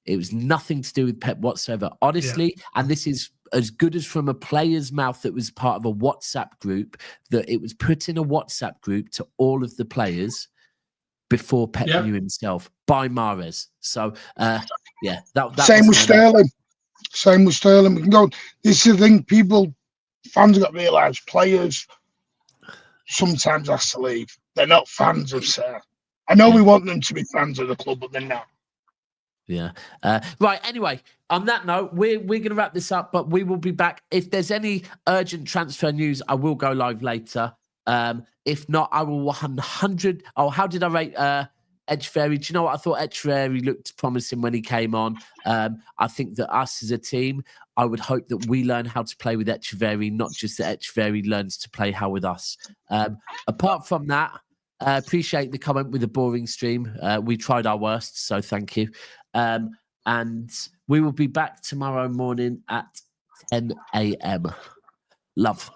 Speaker 1: It was nothing to do with Pep whatsoever. Honestly, and this is as good as from a player's mouth that was part of a WhatsApp group, that it was put in a WhatsApp group to all of the players before Pep knew himself by Mahrez. So, that
Speaker 3: Same with Sterling. Same with Sterling. We can go. This is the thing. Fans have got to realise, players sometimes have to leave. They're not fans of Sir. I know we want them to be fans of the club, but they're not.
Speaker 1: Yeah. Right. Anyway, on that note, we're going to wrap this up, but we will be back. If there's any urgent transfer news, I will go live later. If not, I will 100. Oh, how did I rate Echeverri? Do you know what? I thought Echeverri looked promising when he came on. I think that us as a team, I would hope that we learn how to play with Echeverri, not just that Echeverri learns to play how with us. Apart from that, appreciate the comment with the boring stream. We tried our worst, so thank you. And we will be back tomorrow morning at 10 a.m. Love.